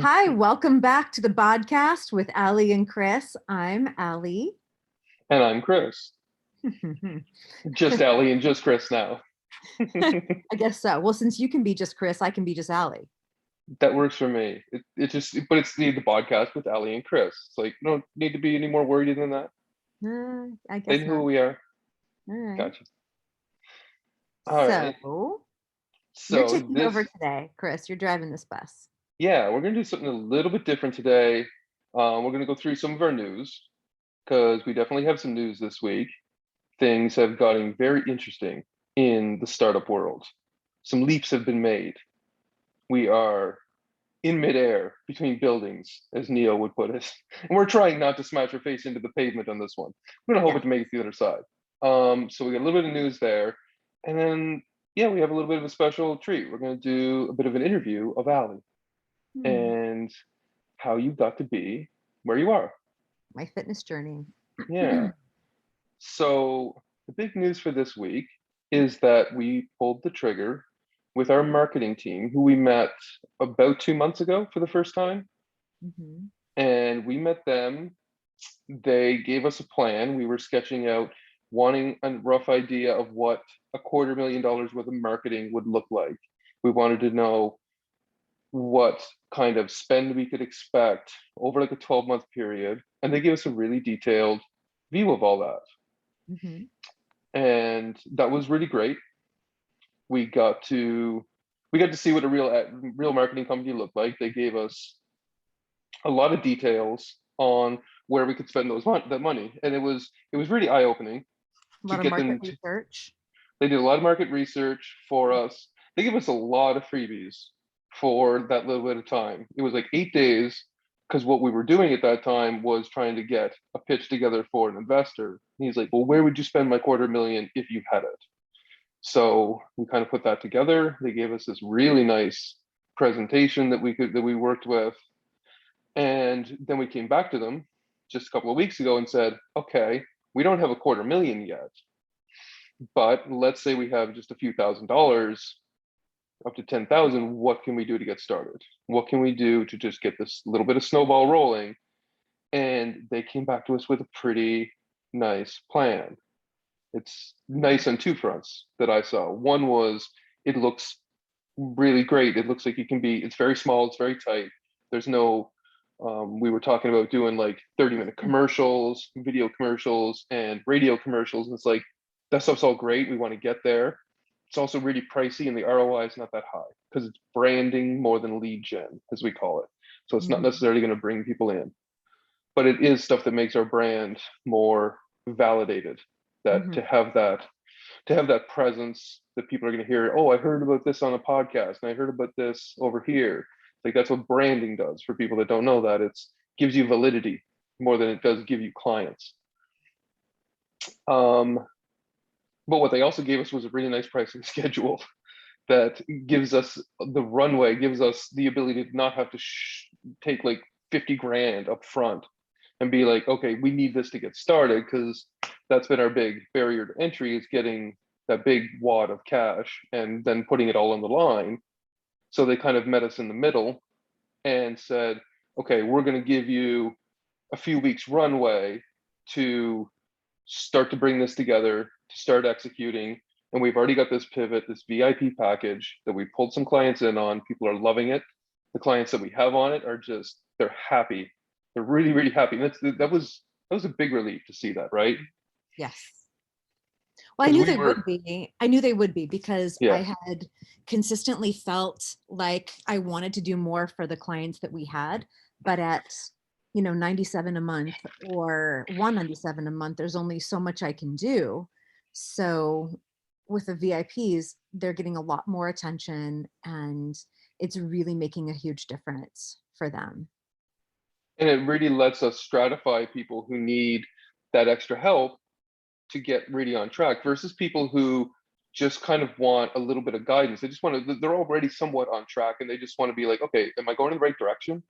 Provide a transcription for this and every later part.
Hi, welcome back to the BODcast with Alli and Chris. I'm Alli. And I'm Chris. I Just Allie and just Chris now. guess so. Well, since you can be just Chris, I can be just Alli. That works for me. But it's the podcast with Allie and Chris. It's like, no need to be any more worried than that. I They guess know who not. we are. All right. Gotcha. All right. So you're So taking over this, today, Chris. You're driving this bus. yeah, we're gonna do something a little bit different today. We're gonna go through some of our news because we definitely have some news this week. Things have gotten very interesting in the startup world. Some leaps have been made. We are in midair between buildings, as Neo would put it. And we're trying not to smash our face into the pavement on this one. We're gonna hope Yeah. it to make it to the other side. So we got a little bit of news there, and then yeah, we have a little bit of a special treat. We're gonna do a bit of an interview of Allie Hmm. and how you got to be where you are. My fitness journey. Yeah. So the big news for this week is that we pulled the trigger with our marketing team, who we met about 2 months ago for the first time. Hmm. And we met them. They gave us a plan. We were sketching out, wanting a rough idea of what $250,000 worth of marketing would look like. We wanted to know what kind of spend we could expect over like a 12-month period. And they gave us a really detailed view of all that. Hmm. And that was really great. We got to see what a real marketing company looked like. They gave us a lot of details on where we could spend that money, and it was really eye opening A to lot of get market them to. research. They did a lot of market research for us. They gave us a lot of freebies for that little bit of time. It was like 8 days because what we were doing at that time was trying to get a pitch together for an investor. And he's like, "Well, where would you spend my 250,000 if you had it?" So we kind of put that together. They gave us this really nice presentation that we worked with. And then we came back to them just a couple of weeks ago and said, okay, we don't have a 250,000 yet, but let's say we have just a few $1,000s, up to 10,000. What can we do to get started? What can we do to just get this little bit of snowball rolling? And they came back to us with a pretty nice plan. It's nice on two fronts that I saw. One was it looks really great. It looks like it's very small, it's very tight. There's no, we were talking about doing like 30-minute commercials, video commercials, and radio commercials. And it's like, that stuff's all great. We want to get there. It's also really pricey, and the ROI is not that high because it's branding more than lead gen, as we call it. So it's not Hmm. necessarily going to bring people in, but it is stuff that makes our brand more validated. That Hmm. to have that presence that people are going to hear, oh, I heard about this on a podcast and I heard about this over here. Like that's what branding does for people that don't know that. It's gives you validity more than it does give you clients. um, but what they also gave us was a really nice pricing schedule that gives us the runway, gives us the ability to not have to take like 50 grand up front and be like, okay, we need this to get started, because that's been our big barrier to entry, is getting that big wad of cash and then putting it all on the line. So they kind of met us in the middle and said, okay, we're going to give you a few weeks runway to start to bring this together, to start executing. And we've already got this pivot, this VIP package that we pulled some clients in on. People are loving it. The clients that we have on it are just, they're happy. They're really, really happy. And that was a big relief to see that, right? Yes. Well, I Because knew we they were, would be. I knew they would be because I yeah, had consistently felt like I wanted to do more for the clients that we had, but at 97 a month or 197 a month, there's only so much I can do. So with the VIPs, they're getting a lot more attention and it's really making a huge difference for them. and it really lets us stratify people who need that extra help to get really on track versus people who just kind of want a little bit of guidance. They just want to, they're already somewhat on track and they just want to be like, okay, am I going in the right direction?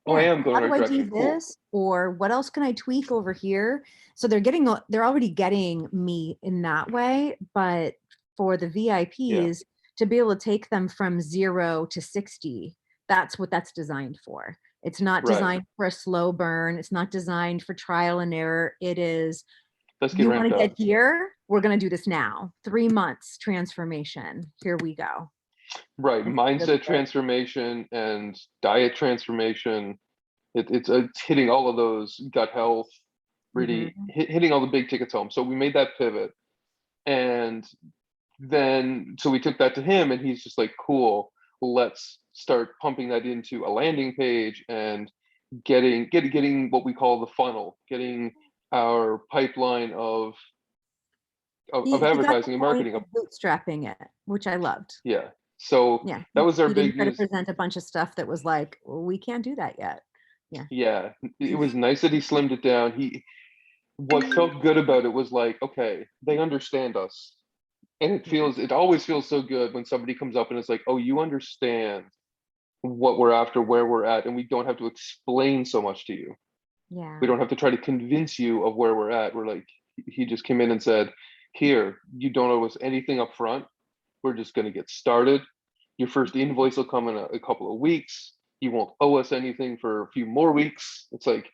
Oh, I Yeah, am going how in the do right I do direction. Cool. this? Or what else can I tweak over here? So they're already getting me in that way. But for the Yeah. VIPs, to be able to take them from 0 to 60 that's what that's designed for. It's not Right. designed for a slow burn. It's not designed for trial and error. It is, Let's get you want ramped to up. get here? We're going to do this now. 3 months transformation. Here we go. Right. And it's really Mindset good. transformation and diet transformation. It's hitting all of those, gut health, really Mhm. hitting all the big tickets home. So we made that pivot. And then, so we took that to him and he's just like, cool, let's start pumping that into a landing page and getting what we call the funnel, getting our pipeline of He got the advertising and point marketing of up. bootstrapping it, which I loved. Yeah. So Yeah, that was our he didn't big try to news. present a bunch of stuff that was like, well, we can't do that yet. Yeah. Yeah. It was nice that he slimmed it down. What felt good about it was like, okay, they understand us. And it always feels so good when somebody comes up and it's like, oh, you understand what we're after, where we're at, and we don't have to explain so much to you. Yeah. We don't have to try to convince you of where we're at. We're like, he just came in and said, here, you don't owe us anything up front. We're just going to get started. Your first invoice will come in a couple of weeks. You won't owe us anything for a few more weeks. It's like,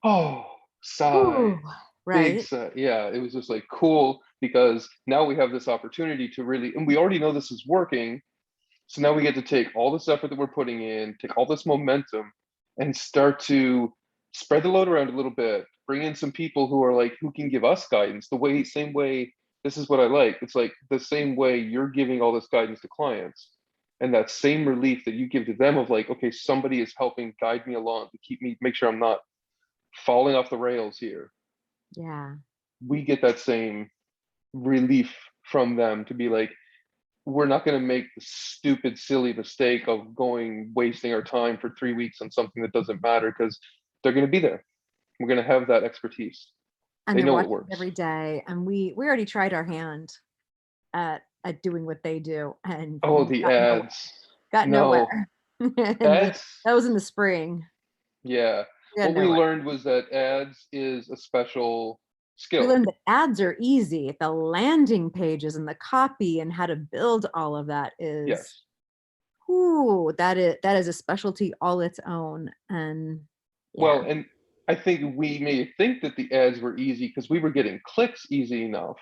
oh, sigh. Ooh, Big right. sigh. Yeah, it was just like cool because now we have this opportunity to really, and we already know this is working. So now we get to take all this effort that we're putting in, take all this momentum, and start to spread the load around a little bit. Bring in some people who are like, who can give us guidance. Same way. This is what I like. It's like the same way you're giving all this guidance to clients, and that same relief that you give to them of like, okay, somebody is helping guide me along to keep me, make sure I'm not falling off the rails here. Yeah. We get that same relief from them to be like, we're not going to make the stupid, silly mistake of wasting our time for 3 weeks on something that doesn't matter because they're going to be there. We're going to have that expertise. And They they're know it watching it works. every day. And we already tried our hand at doing what they do and Oh, the got nowhere. ads. Got No, nowhere. And ads. that was in the spring. Yeah. We got What we nowhere. learned was that ads is a special We skill. learned that ads are easy. The landing pages and the copy and how to build all of that is, Yes. ooh, that is a specialty all its own. And yeah, Well, and I think we may think that the ads were easy because we were getting clicks easy enough.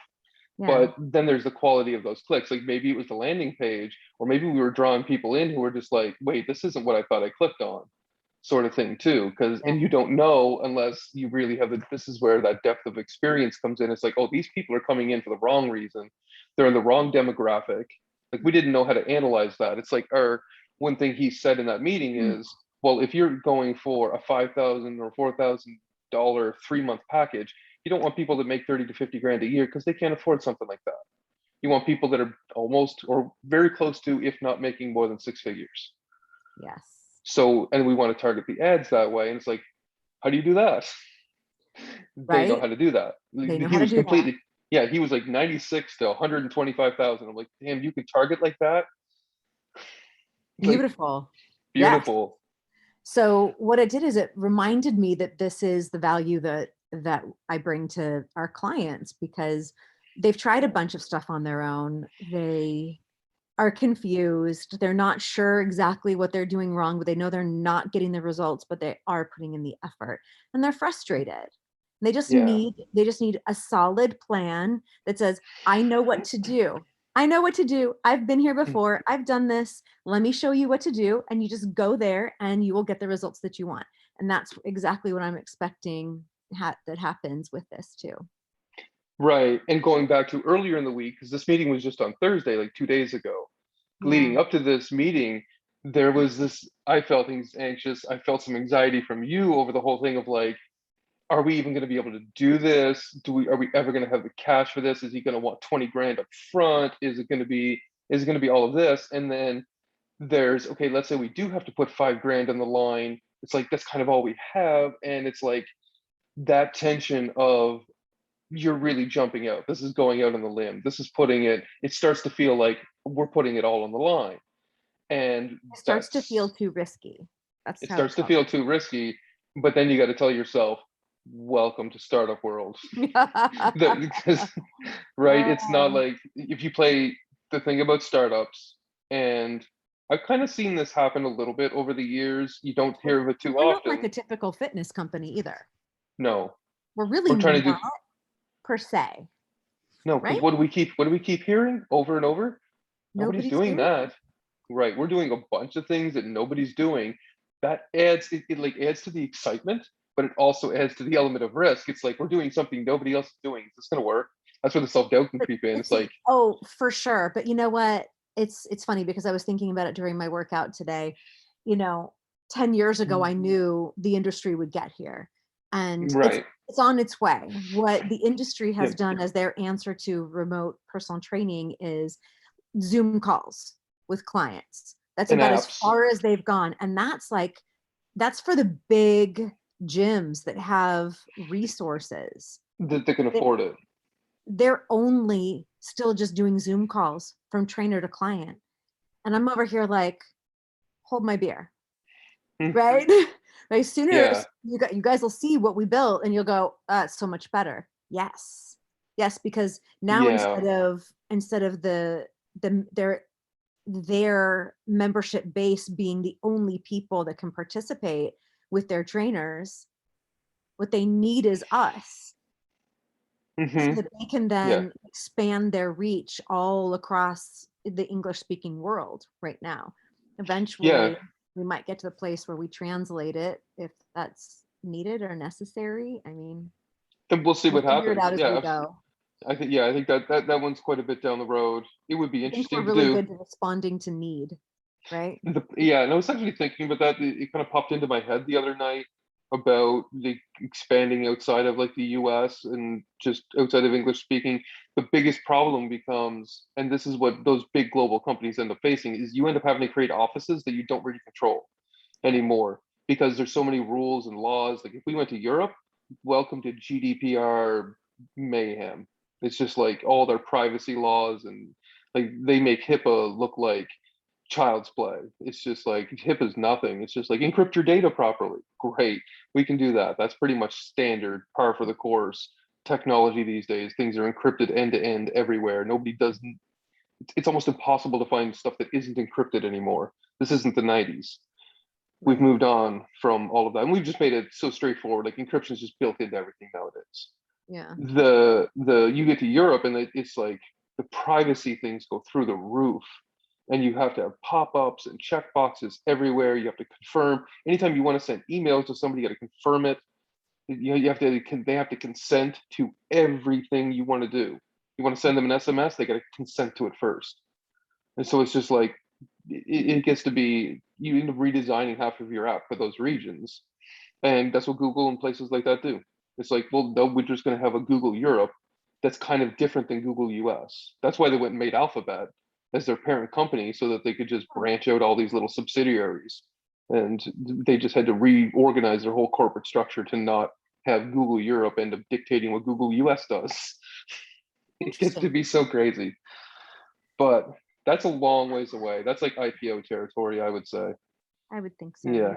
yeah, But then there's the quality of those clicks. Like maybe it was the landing page, or maybe we were drawing people in who were just like, wait, this isn't what I thought I clicked on, sort of thing too. Because yeah. and you don't know unless you really have this is where that depth of experience comes in. It's like, oh, these people are coming in for the wrong reason. They're in the wrong demographic. Like we didn't know how to analyze that. It's like our one thing he said in that meeting is, well, if you're going for a $5,000 or $4,000 3-month package, you don't want people that make 30 to 50 grand a year because they can't afford something like that. You want people that are almost or very close to, if not making more than 6 figures. Yes. So, and we want to target the ads that way. And it's like, how do you do that? They know Right? how to do that. They know He how to was do that. completely, yeah, he was like 96 to 125,000. I'm like, damn, you can target like that? It's like Beautiful. Yes. beautiful. So what it did is it reminded me that this is the value that I bring to our clients because they've tried a bunch of stuff on their own. They are confused. They're not sure exactly what they're doing wrong, but they know they're not getting the results, but they are putting in the effort. And they're frustrated. Yeah. They just need a solid plan that says, I know what to do. I know what to do. I've been here before. I've done this. Let me show you what to do. And you just go there and you will get the results that you want. And that's exactly what I'm expecting that happens with this too. Right. And going back to earlier in the week, because this meeting was just on Thursday, like 2 days ago, Yeah. leading up to this meeting, there was this, I felt things anxious. I felt some anxiety from you over the whole thing of like, are we even going to be able to do this? Are we ever going to have the cash for this? Is he going to want 20 grand up front? Is it going to be all of this? And then there's, okay, let's say we do have to put 5 grand on the line. It's like, that's kind of all we have. And it's like that tension of, you're really jumping out. This is going out on the limb. This is it starts to feel like we're putting it all on the line. And It starts to feel too risky. That's it how it starts to felt. feel too risky. But then you got to tell yourself, welcome to startup world. Because, right, it's not Oh, like if you play the thing about startups and I've kind of seen this happen a little bit over the years. You don't hear of it too We're not like often. a typical fitness company either. No, We're really we're trying to do not per se, no, because right? what do we keep hearing over and over? Nobody's Nobody's doing doing that. Right. We're doing a bunch of things that nobody's doing. That it like adds to the excitement, but it also adds to the element of risk. It's like we're doing something nobody else is doing. Is this gonna work? That's where the self-doubt can But creep in. but It's see, like, oh, for sure. But you know what? It's funny because I was thinking about it during my workout today. You know, 10 years ago, I knew the industry would get here, and right. it's on its way. What the industry Yeah. has done as their answer to remote personal training is Zoom calls with clients. That's And about as apps far as they've gone, and that's for the big gyms that have resources. that can afford it. They're only still just doing Zoom calls from trainer to client. And I'm over here like, hold my beer, Hmm. right? Right. Sooner Yeah. you guys will see what we built and you'll go, it's so much better. Yes. Yes, because now Yeah. instead of the their membership base being the only people that can participate with their trainers, what they need is us so Hmm. that they can Yeah. then expand their reach all across the English speaking world right now. Yeah. Eventually, we might get to the place where we translate it if that's needed or necessary. I mean, And we'll see we'll what figure it happens. out as we Yeah. go. I think that one's quite a bit down the road. It would be I think we're interesting to really do. good at responding to need, right? Yeah, and I was actually thinking about that. It kind of popped into my head the other night about the expanding outside of like the US and just outside of English speaking. The biggest problem becomes, and this is what those big global companies end up facing, is you end up having to create offices that you don't really control Right. anymore because there's so many rules and laws. Like if we went to Europe, welcome to GDPR mayhem. It's just like all their privacy laws and like they make HIPAA look like child's play. It's just like HIPAA's nothing. It's just like encrypt your data properly. Great, we can do that. That's pretty much standard, par for the course. Technology these days, things are encrypted end to end everywhere. Nobody does. It's almost impossible to find stuff that isn't encrypted anymore. This isn't the 90s. We've Right. moved on from all of that, and we've just made it so straightforward. Like encryption is just built into everything nowadays. Yeah. The you get to Europe and it's like the privacy things go through the roof, and you have to have pop-ups and check boxes everywhere. You have to confirm anytime you want to send emails to somebody, you got to confirm it. You have to they have to consent to everything you want to do. You want to send them an SMS, they got to consent to it first. And so it's just like it gets to be you end up redesigning half of your app for those regions, and that's what Google and places like that do. It's like, well, no, we're just going to have a Google Europe that's kind of different than Google US. That's why they went and made Alphabet as their parent company so that they could just Oh, branch out all these little subsidiaries. And they just had to reorganize their whole corporate structure to not have Google Europe end up dictating what Google US does. It gets to interesting. be so crazy. But that's a long ways away. That's like IPO territory, I would say. I would think so. Yeah. Yeah.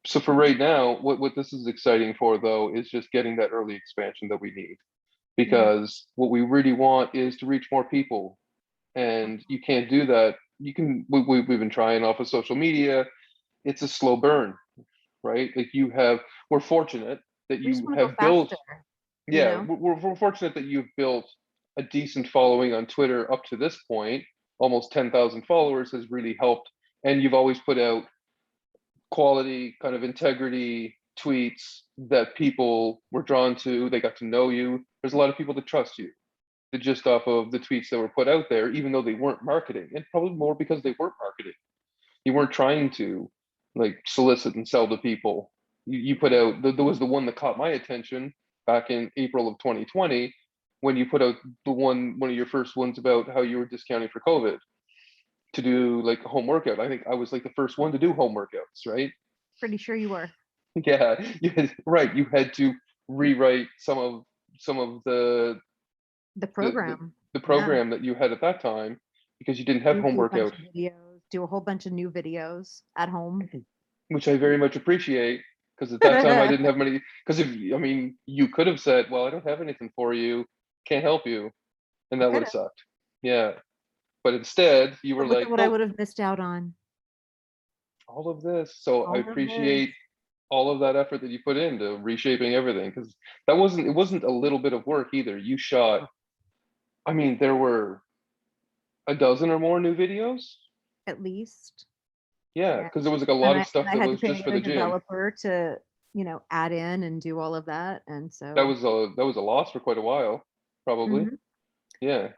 So for right now, what this is exciting for though is just getting that early expansion that we need. Hmm. Because what we really want is to reach more people. And you can't do that. You can we've been trying off of social media. It's a slow burn, right? Like we're fortunate that We just you want to go have built, faster, you yeah, know? we're fortunate that you've built a decent following on Twitter up to this point. Almost 10,000 followers has really helped. And you've always put out quality, kind of integrity tweets that people were drawn to. They got to know you. There's a lot of people that trust you, that just off of the tweets that were put out there, even though they weren't marketing, and probably more because they weren't marketing. You weren't trying to like solicit and sell to people. You put out, there was the one that caught my attention back in April of 2020 when you put out one of your first ones about how you were discounting for COVID to do like a home workout. I think I was like the first one to do home workouts, right? Pretty sure you were. Yeah, right. You had to rewrite some of The the the, program. the Yeah. program that you had at that time because you didn't have home Redo a bunch workout, of videos, do a whole bunch of new videos at home. which I very much appreciate because at that time I didn't have many. Because if I mean, you could have said, "Well, I don't have anything for you, can't help you," and I that would could have have. sucked. Yeah, but instead you were But look at like, what I "Well, would have missed out on. all of this. So I All of this. appreciate all of that effort that you put into reshaping everything, because it wasn't a little bit of work either. You shot, I mean, there were a dozen or more new videos. At least. Yeah, Yeah. because there was like a And lot of I stuff that had to was just pay for a the gym. developer to, add in and do all of that. And That so, was a loss for quite a while, probably. mhm. Yeah,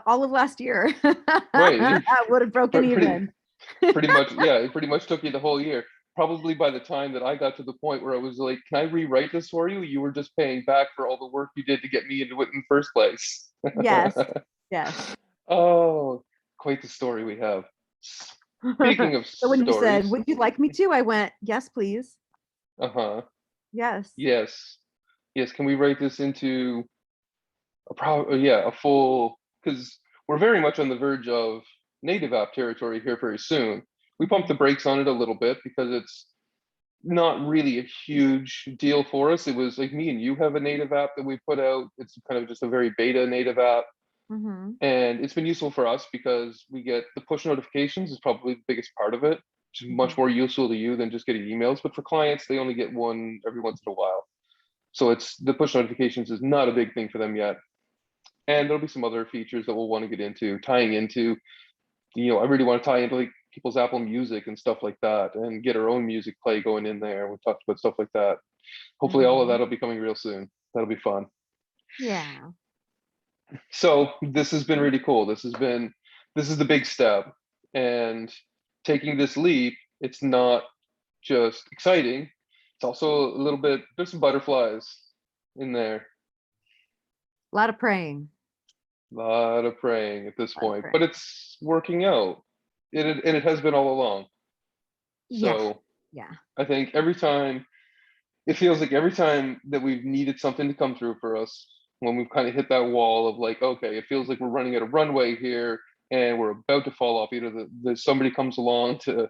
All of last year, right. I would have broken Pretty even. pretty much, yeah. It pretty much took you the whole year. Probably by the time that I got to the point where I was like, "Can I rewrite this for you?" You were just paying back for all the work you did to get me into it in the first place. Yes. Yes. Oh, quite the story we have. Speaking of So when you said, stories, "Would you like me to?" I went, "Yes, please." uh-huh. Yes. Yes. Yes, can we write this into yeah, a full, because we're very much on the verge of native app territory here very soon. We pumped the Mhm. brakes on it a little bit because it's not really a huge deal for us. It was like me and you have a native app that we put out. It's kind of just a very beta native app. Mhm. And it's been useful for us because we get the push notifications is probably the biggest part of it, which is much Mhm. more useful to you than just getting emails. But for clients, they only get one every once in a while. So it's the push notifications is not a big thing for them yet. And there'll be some other features that we'll want to get into, tying into, I really want to tie into like people's Apple Music and stuff like that and get our own music play going in there. We talked about stuff like that. Hopefully all of Mhm. that'll be coming real soon. That'll be fun. Yeah. So this has been really cool. This is the big step. And taking this leap, it's not just exciting. It's also a little bit, there's some butterflies in there. A lot of praying. A lot of praying at this A lot of point, praying. but it's working out. And it has been all along. Yeah. So Yeah. I think every time, it feels like every time that we've needed something to come through for us, when we've kind of hit that wall of like, okay, it feels like we're running out of runway here and we're about to fall off, either somebody comes along to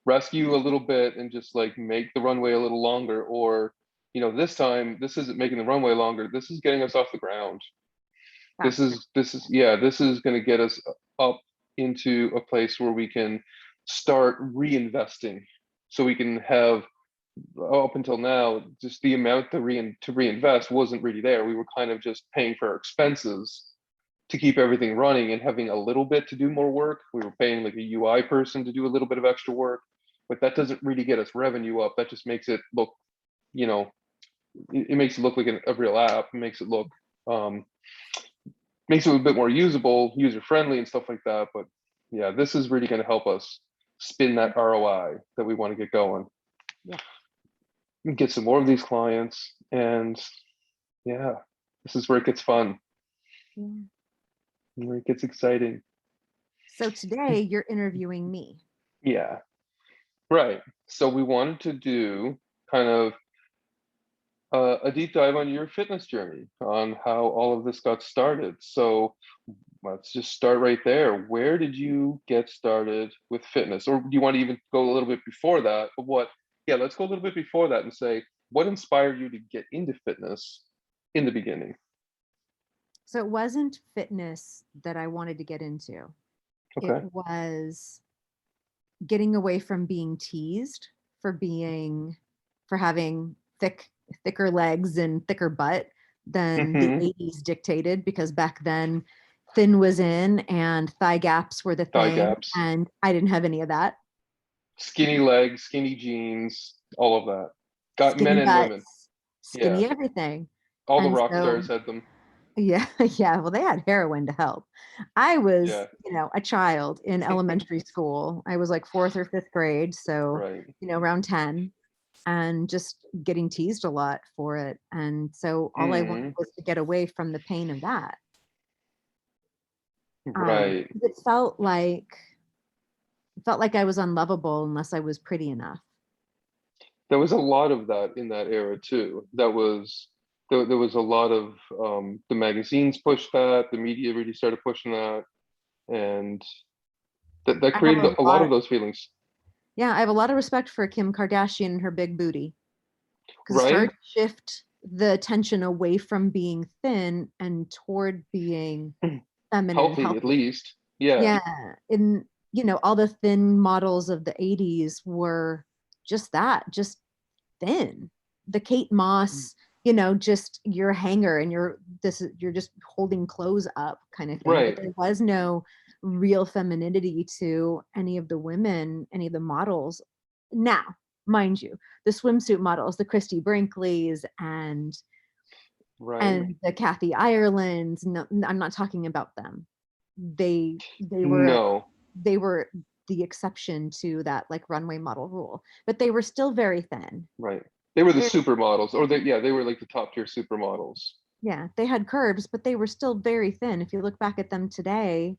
rescue a little bit and just like make the runway a little longer, or this time this isn't making the runway longer, this is getting us off the ground. this That's true. is this is yeah, this is going to get us up into a place where we can start reinvesting, so we can have, up until now, just the amount to reinvest wasn't really there. We were kind of just paying for our expenses to keep everything running and having a little bit to do more work. We were paying like a UI person to do a little bit of extra work, but that doesn't really get us revenue up. That just makes it look, you know, it makes it look like a real app. It makes it look, um, makes it a bit more usable, user friendly, and stuff like that. But yeah, this is really going to help us spin that ROI that we want to get going, Yeah. get some more of these clients, and yeah, this is where it gets fun, Yeah. where it gets exciting. So today you're interviewing me. Yeah, right. So we wanted to do kind of a deep dive on your fitness journey, on how all of this got started. So let's just start right there. Where did you get started with fitness? Or do you want to even go a little bit before that? But yeah, let's go a little bit before that and say, what inspired you to get into fitness in the beginning? So it wasn't fitness that I wanted to get into. It Okay. was getting away from being teased for being for having thicker legs and thicker butt than the Mm-hmm. 80s dictated, because back then thin was in and thigh gaps were the Thigh thing, gaps, and I didn't have any of that. skinny legs, skinny jeans, all of that. Got men Skinny and women. butts, Yeah. skinny everything. All the And rock so stars had them. yeah, yeah, well, they had heroin to help. I was, Yeah. a child in elementary school. I was like 4th or 5th grade, so, Right. around 10, and just getting teased a lot for it. And so all I wanted Mm, was to get away from the pain of that. right. It felt like I was unlovable unless I was pretty enough. There was a lot of that in that era too. There was a lot of, the magazines pushed that, the media really started pushing that, and that I have created a a lot lot of those feelings. Yeah, I have a lot of respect for Kim Kardashian and her big booty, because it started Right? to shift the attention away from being thin and toward being feminine, Healthy at healthy. least. Yeah. Yeah, and all the thin models of the 80s were just thin. The Kate Moss, just your hanger and you're just holding clothes up kind of thing. Right. But there was no real femininity to any of the women, any of the models. Now, mind you, the swimsuit models, the Christy Brinkley's and the Kathy Irelands, no, I'm not talking about them. They were the exception to that like runway model rule, but they were still very thin. Right. They were the supermodels, or they were like the top tier supermodels. Yeah, they had curves, but they were still very thin. If you look back at them today,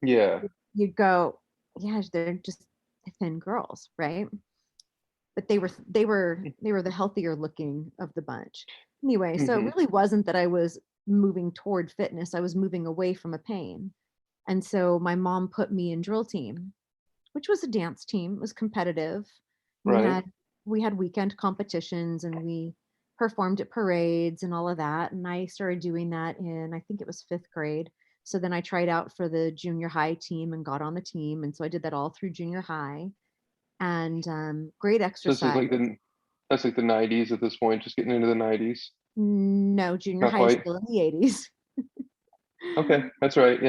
you go, yeah, they're just thin girls, right? But they were the healthier looking of the bunch. Anyway, so it really wasn't that I was moving toward fitness. I was moving away from a pain. And so my mom put me in drill team, which was a dance team. It was competitive. We had weekend competitions and we performed at parades and all of that. And I started doing that in, I think it was 5th grade. So then I tried out for the junior high team and got on the team. And so I did that all through junior high. And great exercise. That's like the 90s at this point, just getting into the 90s. No, junior high is still in the 80s. Okay, that's right.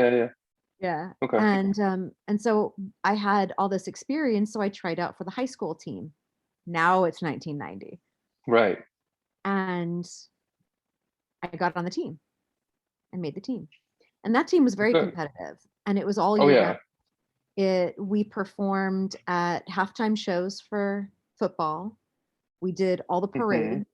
Yeah. Okay. And so I had all this experience, so I tried out for the high school team. Now it's 1990. Right. And I got on the team and made the team. And that team was very competitive, and it was all year round. We performed at halftime shows for football. We did all the parades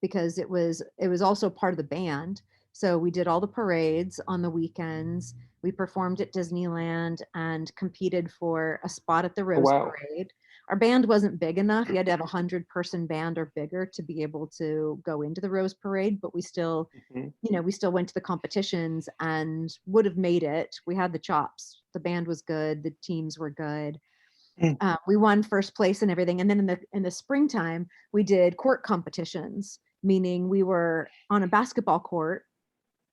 because it was also part of the band. So we did all the parades on the weekends. We performed at Disneyland and competed for a spot at the Rose Parade. Our band wasn't big enough. You had to have 100-person band or bigger to be able to go into the Rose Parade, but we still, we still went to the competitions and would have made it. We had the chops. The band was good. The teams were good. We won first place and everything. And then in the springtime, we did court competitions, meaning we were on a basketball court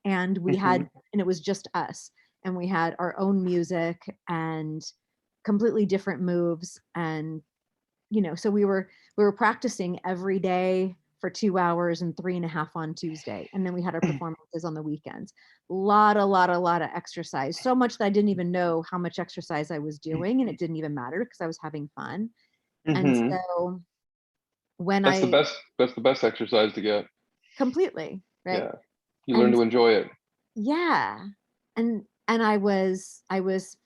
and we had, and it was just us, and we had our own music and completely different moves. And, so we were practicing every day for 2 hours and 3.5 on Tuesday. And then we had our performances on the weekends. A lot of exercise, so much that I didn't even know how much exercise I was doing. And it didn't even matter because I was having fun. And so when that's the best exercise to get. Completely. Right. Yeah. You learn to enjoy it. Yeah. And I was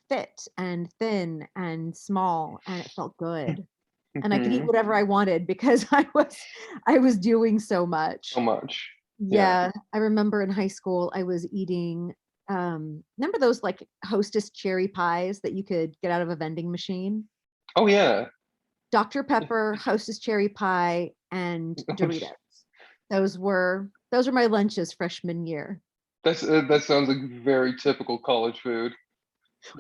fit and thin and small, and it felt good. And I could eat whatever I wanted because I was doing so much. Yeah. I remember in high school I was eating remember those like Hostess cherry pies that you could get out of a vending machine? Oh yeah. Dr. Pepper, Hostess cherry pie, and Doritos. Those were my lunches freshman year. That sounds like very typical college food.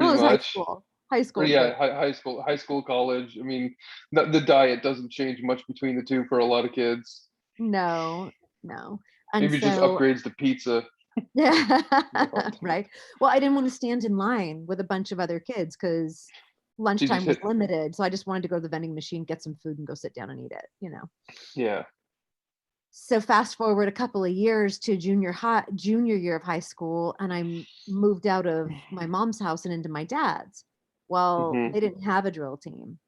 Well, it was high school. Yeah, high school, college. I mean, the diet doesn't change much between the two for a lot of kids. No. And maybe just upgrades to pizza. Yeah, right. Well, I didn't want to stand in line with a bunch of other kids because lunchtime was limited. So I just wanted to go to the vending machine, get some food, and go sit down and eat it. Yeah. So fast forward a couple of years to junior year of high school, and I moved out of my mom's house and into my dad's. Well, they didn't have a drill team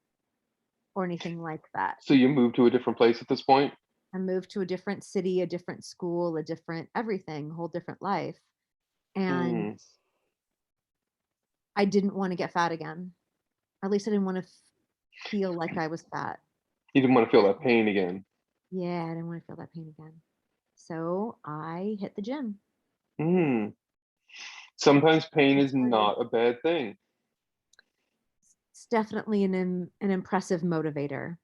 or anything like that. So you moved to a different place at this point? I moved to a different city, a different school, a different everything, a whole different life. And I didn't want to get fat again. At least I didn't want to feel like I was fat. You didn't want to feel that pain again. Yeah, I didn't want to feel that pain again. So I hit the gym. Sometimes pain is not a bad thing. It's definitely an impressive motivator.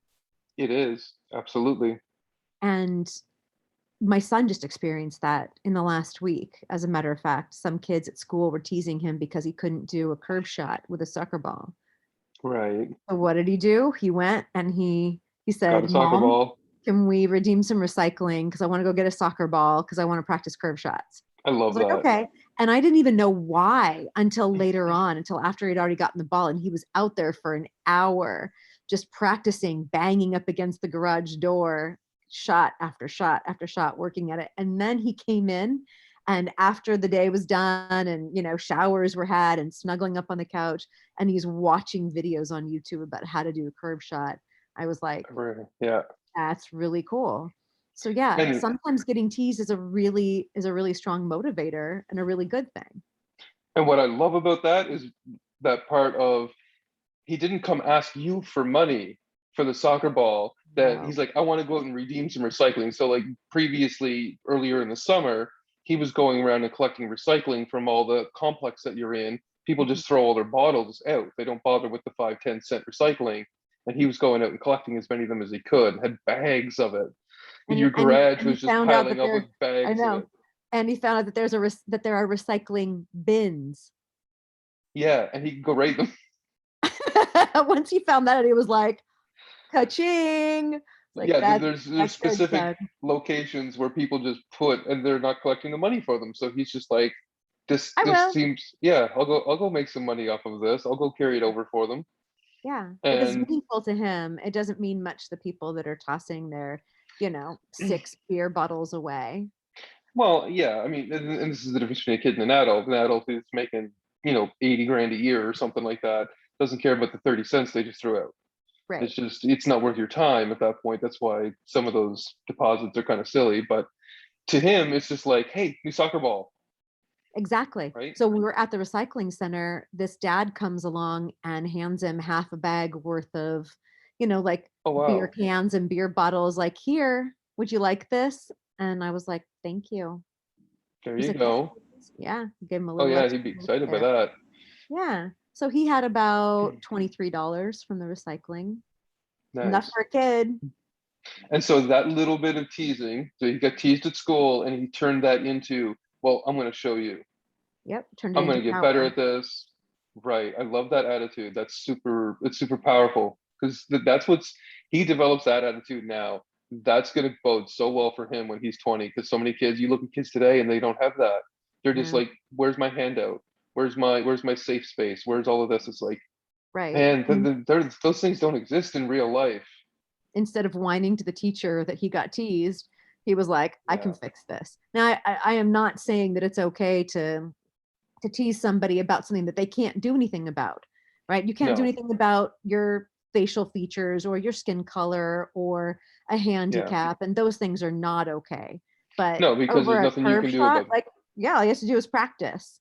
It is, absolutely. And my son just experienced that in the last week. As a matter of fact, some kids at school were teasing him because he couldn't do a curve shot with a soccer ball. Right. So what did he do? He went and he said, got a soccer ball. Can we redeem some recycling? Because I want to go get a soccer ball because I want to practice curve shots. I love that. Okay. And I didn't even know why until later on, until after he'd already gotten the ball, and he was out there for an hour just practicing, banging up against the garage door, shot after shot after shot, working at it. And then he came in, and after the day was done and, showers were had and snuggling up on the couch, and he's watching videos on YouTube about how to do a curve shot. I was like, Yeah. that's really cool. So yeah, And sometimes getting teased is a really strong motivator and a really good thing. what I love about that is that part of, he didn't come ask you for money for the soccer ball, that No. he's like, I want to go out and redeem some recycling. So like previously, earlier in the summer, he was going around and collecting recycling from all the complex that you're in. People just throw all their bottles out. They don't bother with the 5-10 cent recycling. And he was going out and collecting as many of them as he could, had bags of it. And Your he, and he, garage and he was just found out that piling up with I bags of know, it. and he found out that that there are recycling bins. Yeah, and he could go rate them. Once he found that out, he was like, ka-ching. Like, Yeah, there's that's good, specific son. locations where people just put, and they're not collecting the money for them. So he's just like, I this will. seems, yeah, I'll go make some money off of this. I'll go carry it over for them. Yeah, because it's And meaningful to him. It doesn't mean much to people that are tossing their, 6 beer bottles away. well, yeah, I mean, and this is the difference between a kid and an adult. An adult who's making, 80 grand a year or something like that, doesn't care about the 30 cents they just threw out. Right. It's just, it's not worth your time at that point. That's why some of those deposits are kind of silly. But to him, it's just like, hey, new soccer ball, Exactly. right? So we were at the recycling center. This dad comes along and hands him half a bag worth of, like Oh beer wow, cans and beer bottles. Like, here, would you like this? And I was like, thank you. there He's you like, yes, go. please. Yeah. Give him a Oh little yeah, extra he'd be little excited by tip. that. Yeah. So he had about $23 from the recycling. Enough Nice. for a kid. And so that little bit of teasing, so he got teased at school and he turned that into, well, I'm going to show you. Yep. Turned it I'm going into to get better power. at this. Right. I love that attitude. It's super powerful because that's what's, he develops that attitude now. That's going to bode so well for him when he's 20. Because so many kids, you look at kids today and they don't have that. They're just Yeah. like, where's my handout? Where's my safe space? Where's all of this? It's like, Right. man, those things don't exist in real life. Instead of whining to the teacher that he got teased, he was like, I can Yeah. fix this. Now, I am not saying that it's okay to tease somebody about something that they can't do anything about, right? You can't do No. anything about your facial features or your skin color or a Yeah. handicap, and those things are not okay. But No, because over there's a nothing you curve can do shot, about it. like, yeah, all you have to do is practice,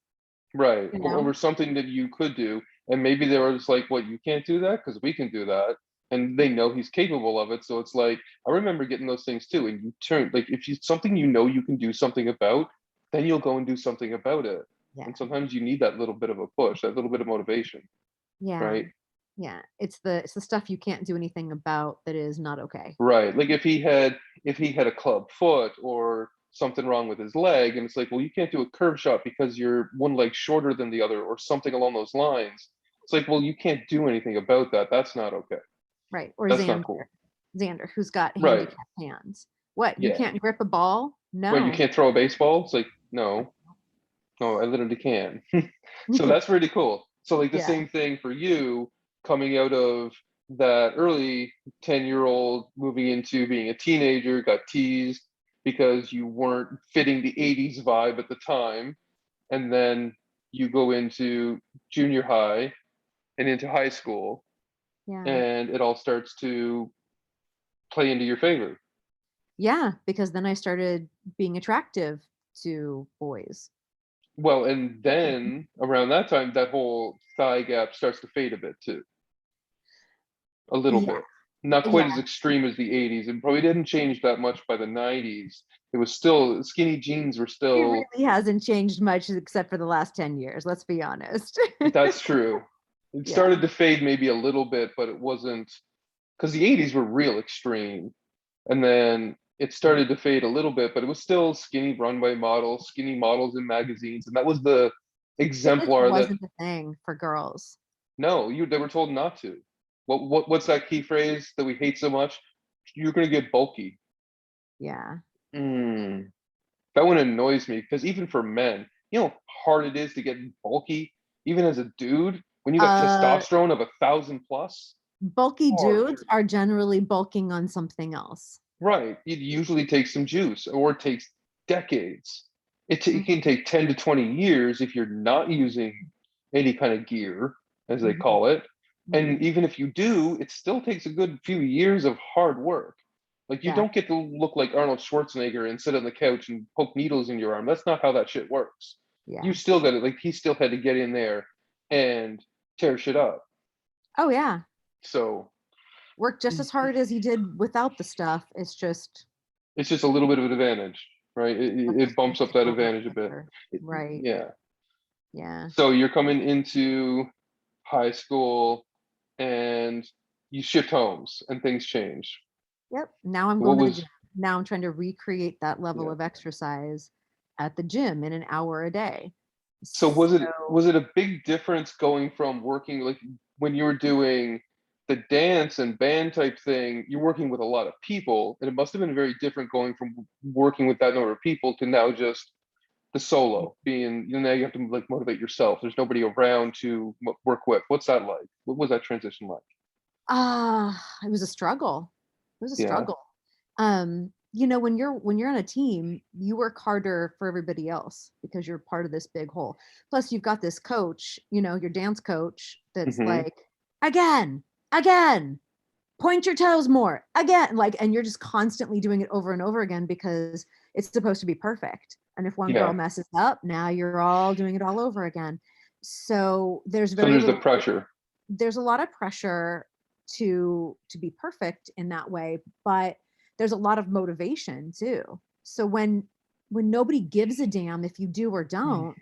Right. you Or know? over something that you could do. And maybe they were just like, what, you can't do that? Because we can do that. And they know he's capable of it. So it's like, I remember getting those things too. And you turn, like, if you something you can do something about, then you'll go and do something about it. Yeah. And sometimes you need that little bit of a push, that little bit of motivation. Yeah. Right. Yeah. It's the stuff you can't do anything about that is not okay. Right. Like if he had a club foot or something wrong with his leg, and it's like, well, you can't do a curve shot because you're one leg shorter than the other, or something along those lines. It's like, well, you can't do anything about that. That's not okay. Right. Or That's not cool. Xander, who's got Right. handicapped hands. What? You Yeah. can't grip a ball? Well, you No. can't throw a baseball? It's like, no, no, I literally can. So that's really cool. So like the Yeah. same thing for you coming out of that early 10-year-old moving into being a teenager, got teased because you weren't fitting the 80s vibe at the time. And then you go into junior high and into high school, Yeah. and it all starts to play into your favor. Yeah. Because then I started being attractive to boys. Well, and then around that time, that whole thigh gap starts to fade a bit too, a little Yeah. bit. Not quite as Yeah. extreme as the 80s, and probably didn't change that much by the 90s. It was still, skinny jeans were It still, really hasn't changed much except for the last 10 years. Let's be honest. that's true. It Yeah. started to fade maybe a little bit, but it wasn't, because the 80s were real extreme. And then it started to fade a little bit, but it was still skinny runway models, skinny models in magazines. And that was the Fitness exemplar that, wasn't a thing for girls. no, they were told not to. What's that key phrase that we hate so much? You're gonna get bulky. Yeah. Mm, that one annoys me because even for men, you know how hard it is to get bulky, even as a dude, when you got Uh, testosterone of 1,000 plus? bulky Hard. dudes are generally bulking on something else. Right. It usually takes some juice, or it takes decades. It can Mhm, take 10 to 20 years if you're not using any kind of gear, as they mhm, call it. And mhm. even if you do, it still takes a good few years of hard work. Like, you Yeah, don't get to look like Arnold Schwarzenegger and sit on the couch and poke needles in your arm. That's not how that shit works. You yeah. still got to, like, he still had to get in there and tear shit up. Oh yeah. So Work just as hard as he did without the stuff. It's just it's just a little bit of an advantage, right? It a bumps up that little bit advantage a bit. quicker. Right. Yeah. Yeah. So you're coming into high school and you shift homes and things change. Yep. Now I'm What going to the gym. was Now I'm trying to recreate that level yeah. of exercise at the gym in an hour a day. So So was it a big difference going from working, like, when you were doing the dance and band type thing, you're working with a lot of people, and it must have been very different going from working with that number of people to now just the solo being, you know, now you have to like motivate yourself. There's nobody around to work with. What's that like? What was that transition like? it was a struggle. It was a Yeah. struggle. When you're on a team, you work harder for everybody else because you're part of this big whole. Plus, you've got this coach, your dance coach, that's Hmm. like, again, again, point your toes more, again, like, and you're just constantly doing it over and over again because it's supposed to be perfect. And if one girl Yeah. messes up, now you're all doing it all over again. So there's So very there's the little pressure. there's a lot of pressure to be perfect in that way, but there's a lot of motivation too. So when nobody gives a damn if you do or don't,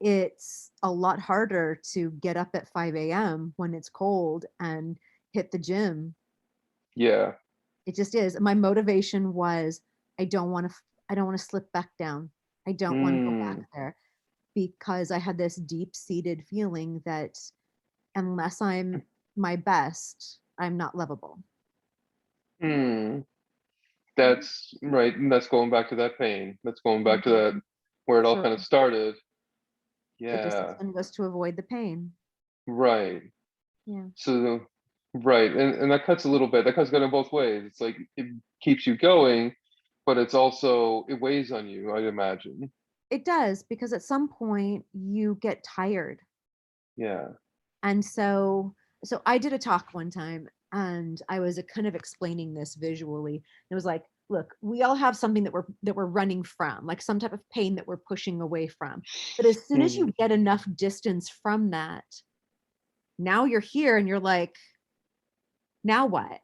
it's a lot harder to get up at 5 a.m. when it's cold and hit the gym. Yeah. It just is. My motivation was I don't want to slip back down. I don't want to go back Mm. there because I had this deep-seated feeling that unless I'm my best, I'm not lovable. Mm. That's right. And that's going back to that pain. That's going back to that Mhm. where it all So kind of started. the Yeah. discipline was to avoid the pain. Right. Yeah. So right. And that cuts a little bit. That cuts kind of both ways. It's like it keeps you going, but it's also it weighs on you, I'd imagine. It does because at some point you get tired. Yeah. And so I did a talk one time and I was kind of explaining this visually. It was like, look, we all have something that we're running from, like some type of pain that we're pushing away from. But as soon as Mm. you get enough distance from that, now you're here and you're like, now what?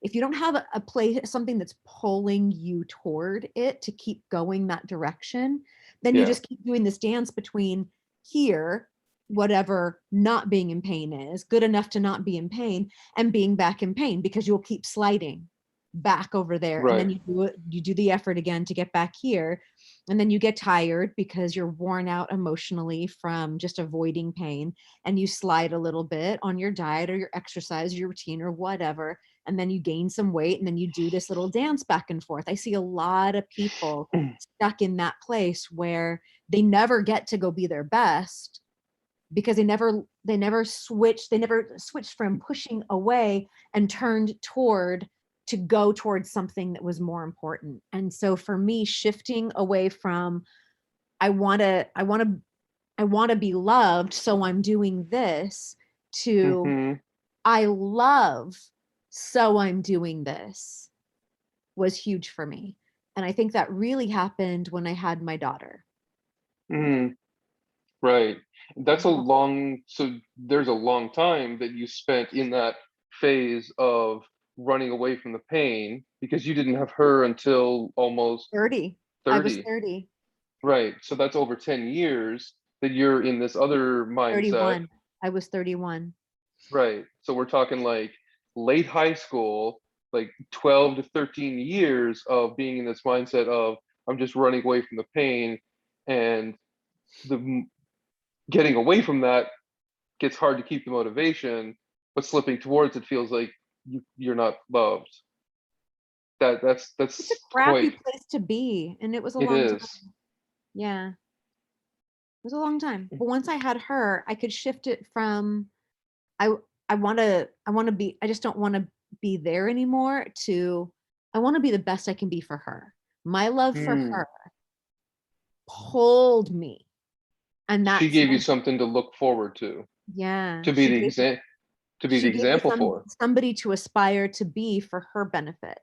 If you don't have a place, something that's pulling you toward it to keep going that direction, then you Yeah. just keep doing this dance between here, whatever not being in pain is, good enough to not be in pain, and being back in pain because you'll keep sliding back over there. And then Right. you do the effort again to get back here. And then you get tired because you're worn out emotionally from just avoiding pain, and you slide a little bit on your diet or your exercise, your routine or whatever, and then you gain some weight and then you do this little dance back and forth. I see a lot of people stuck in that place where they never get to go be their best because they never switched from pushing away and turned toward to go towards something that was more important. And so for me, shifting away from I want to I want to I want to be loved, so I'm doing this, to Hmm. I love, so I'm doing this, was huge for me. And I think that really happened when I had my daughter. Mm. Right. That's a Yeah. long, so there's a long time that you spent in that phase of running away from the pain because you didn't have her until almost 30. I was 30. 30, Right. So that's over 10 years that you're in this other mindset. 31. I was 31. Right. So we're talking like late high school, like 12 to 13 years of being in this mindset of I'm just running away from the pain, and the getting away from that gets hard to keep the motivation, but slipping towards it feels like you're not loved. It's a That's crappy quite place to be, and it was a it long time. is. Yeah. was a long time. But once I had her, I could shift it from I I want to be, I just don't want to be there anymore, to I want to be the best I can be for her. My love for Hmm. her pulled me, and She that's gave you when, something to look forward yeah, to be the she gave me example for, somebody to aspire to be for her benefit.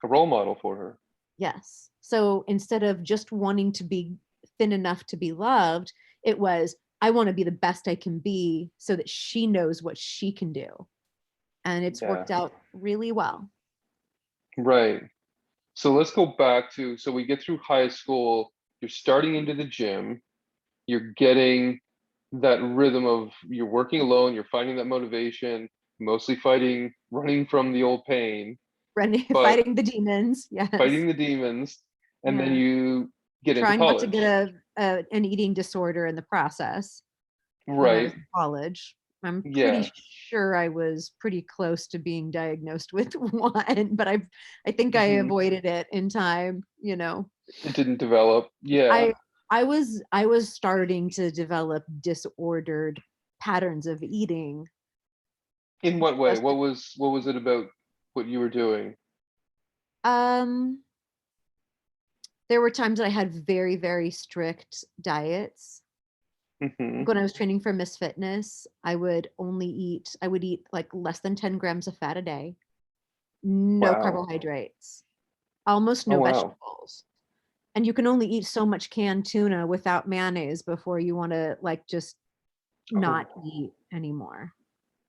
a role model for her. Yes. So instead of just wanting to be thin enough to be loved, it was, I want to be the best I can be so that she knows what she can do. And it's Yeah, worked out really well. right. So let's go back to, so we get through high school, you're starting into the gym, you're getting that rhythm of, you're working alone, you're finding that motivation, mostly running from the old pain, but Fighting the demons. Yes. fighting the demons, and then Yeah. you get into Trying not to get college. an eating disorder in the process when I was Right. in college. I'm Yeah. pretty sure I was pretty close to being diagnosed with one, but I think I Hmm. avoided it in time, you know. It didn't develop. Yeah. I I was starting to develop disordered patterns of eating. In what way? Just What was it about what you were doing? um there were times that I had very, very strict diets. Hmm. Like when I was training for Miss Fitness, I would eat like less than 10 grams of fat a day, no Wow. carbohydrates, almost Oh no wow. vegetables. And you can only eat so much canned tuna without mayonnaise before you want to like just not Oh. eat anymore.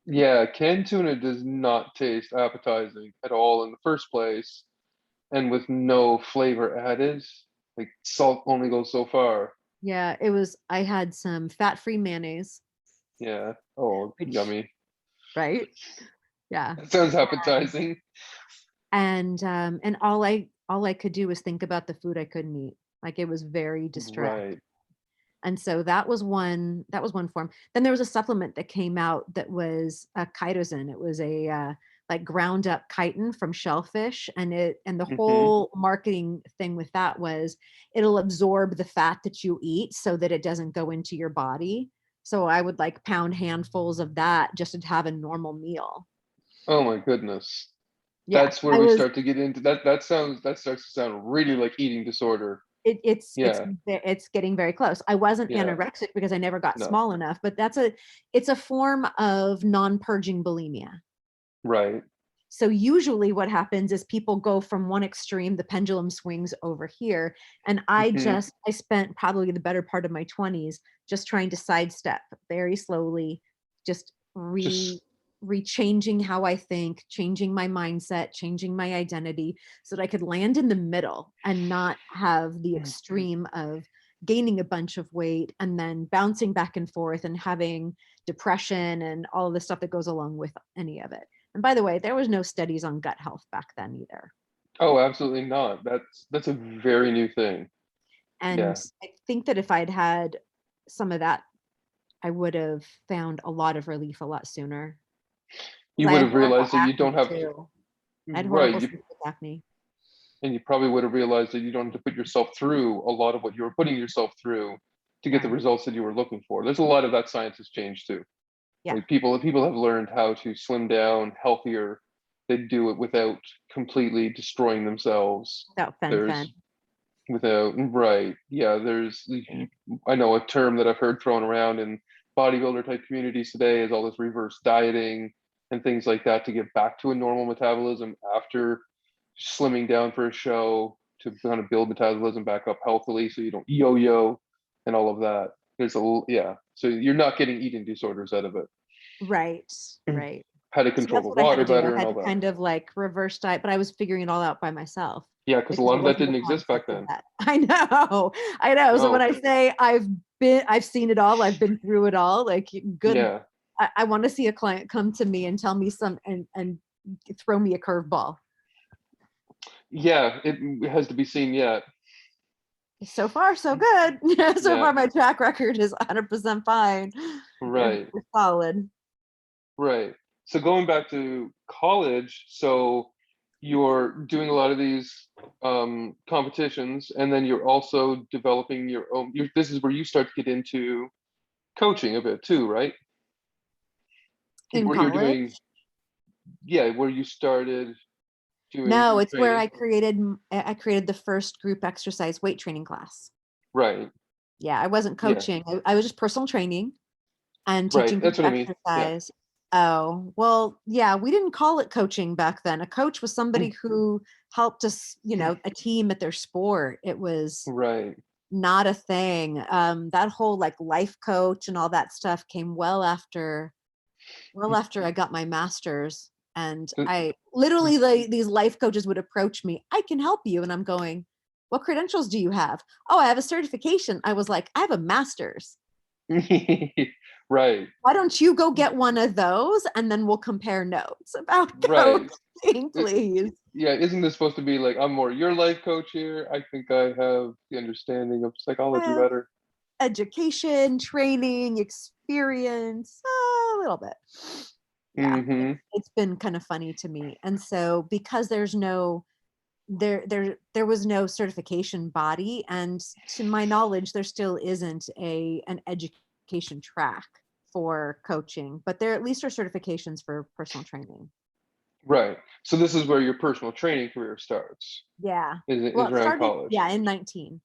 Yeah, canned tuna does not taste appetizing at all in the first place, and with no flavor added, like salt only goes so far. Yeah, I had some fat-free mayonnaise, Yeah. Oh, which, yummy. right? Yeah. That sounds appetizing. And all I could do was think about the food I couldn't eat. Like it was very distracting. Right. And so that was one form. Then there was a supplement that came out that was a chitosan. It was a like ground up chitin from shellfish, and the Hmm. whole marketing thing with that was it'll absorb the fat that you eat so that it doesn't go into your body. So I would like pound handfuls of that just to have a normal meal. Oh my goodness. Yeah, That's where I we was start to get into that. That starts to sound really like eating disorder. it, Yeah. it's getting very close. I wasn't Yeah. anorexic because I never got No. small enough, but it's a form of non-purging bulimia. Right. So usually what happens is people go from one extreme, the pendulum swings over here, and Hmm. I spent probably the better part of my 20s just trying to sidestep very slowly, just Just rechanging how I think, changing my mindset, changing my identity so that I could land in the middle and not have the extreme of gaining a bunch of weight and then bouncing back and forth and having depression and all of the stuff that goes along with any of it. And by the way, there was no studies on gut health back then either. oh, absolutely not. That's a very new thing. And Yeah. I think that if I'd had some of that, I would have found a lot of relief a lot sooner. You Because I would had have horrible realized that you don't acne have to, too. I had right. horrible You seasonal acne. and you probably would have realized that you don't have to put yourself through a lot of what you were putting yourself through to get the Yeah. results that you were looking for. There's a lot of that science has changed too. Yeah. Like people have learned how to slim down healthier. They do it without completely destroying themselves. Without fen. There's without right. Yeah, there's I know a term that I've heard thrown around in bodybuilder type communities today is all this reverse dieting and things like that to get back to a normal metabolism after slimming down for a show to kind of build metabolism back up healthily so you don't yo-yo and all of that. Yeah. So you're not getting eating disorders out of it. Right. Right. How to So control that's the what I had water to do. I better and had all to that. kind of like reverse diet, but I was figuring it all out by myself Yeah, because a because lot it of that wasn't a didn't exist back concept of then. that. I know. I know. So when No. I say I've seen it all, I've been through it all, like good. Yeah. I want to see a client come to me and tell me and throw me a curveball. Yeah, it has to be seen yet. So far, so good. So Yeah. far, my track record is 100% fine. Right. We're solid. Right. So going back to college, so you're doing a lot of these competitions, and then you're also developing your own. This is where you start to get into coaching a bit too, right? In Where you're college? doing, yeah, where you started doing No, some it's where training, I created the first group exercise weight training class. right? Yeah, I wasn't Yeah, coaching. I was just personal training and right. teaching That's group what I mean. Yeah, exercise. Oh, well, yeah, we didn't call it coaching back then. A coach was somebody who helped us, a team at their sport. It was right. not a thing. That whole like life coach and all that stuff came well after I got my master's. And So- I literally, like, these life coaches would approach me, I can help you. And I'm going, what credentials do you have? Oh, I have a certification. I was like, I have a master's. right, Why don't you go get one of those and then we'll compare notes about right. coaching, please? Yeah, isn't this supposed to be like, I'm more your life coach here? I think I have the understanding of I psychology have better. education, training, experience, a little bit. Yeah, Mm-hmm. it's been kind of funny to me. And so because there was no certification body, and to my knowledge there still isn't an education track for coaching, but there at least are certifications for personal training. Right. So this is where your personal training career starts, Yeah, well, is it around started, college. yeah, in 19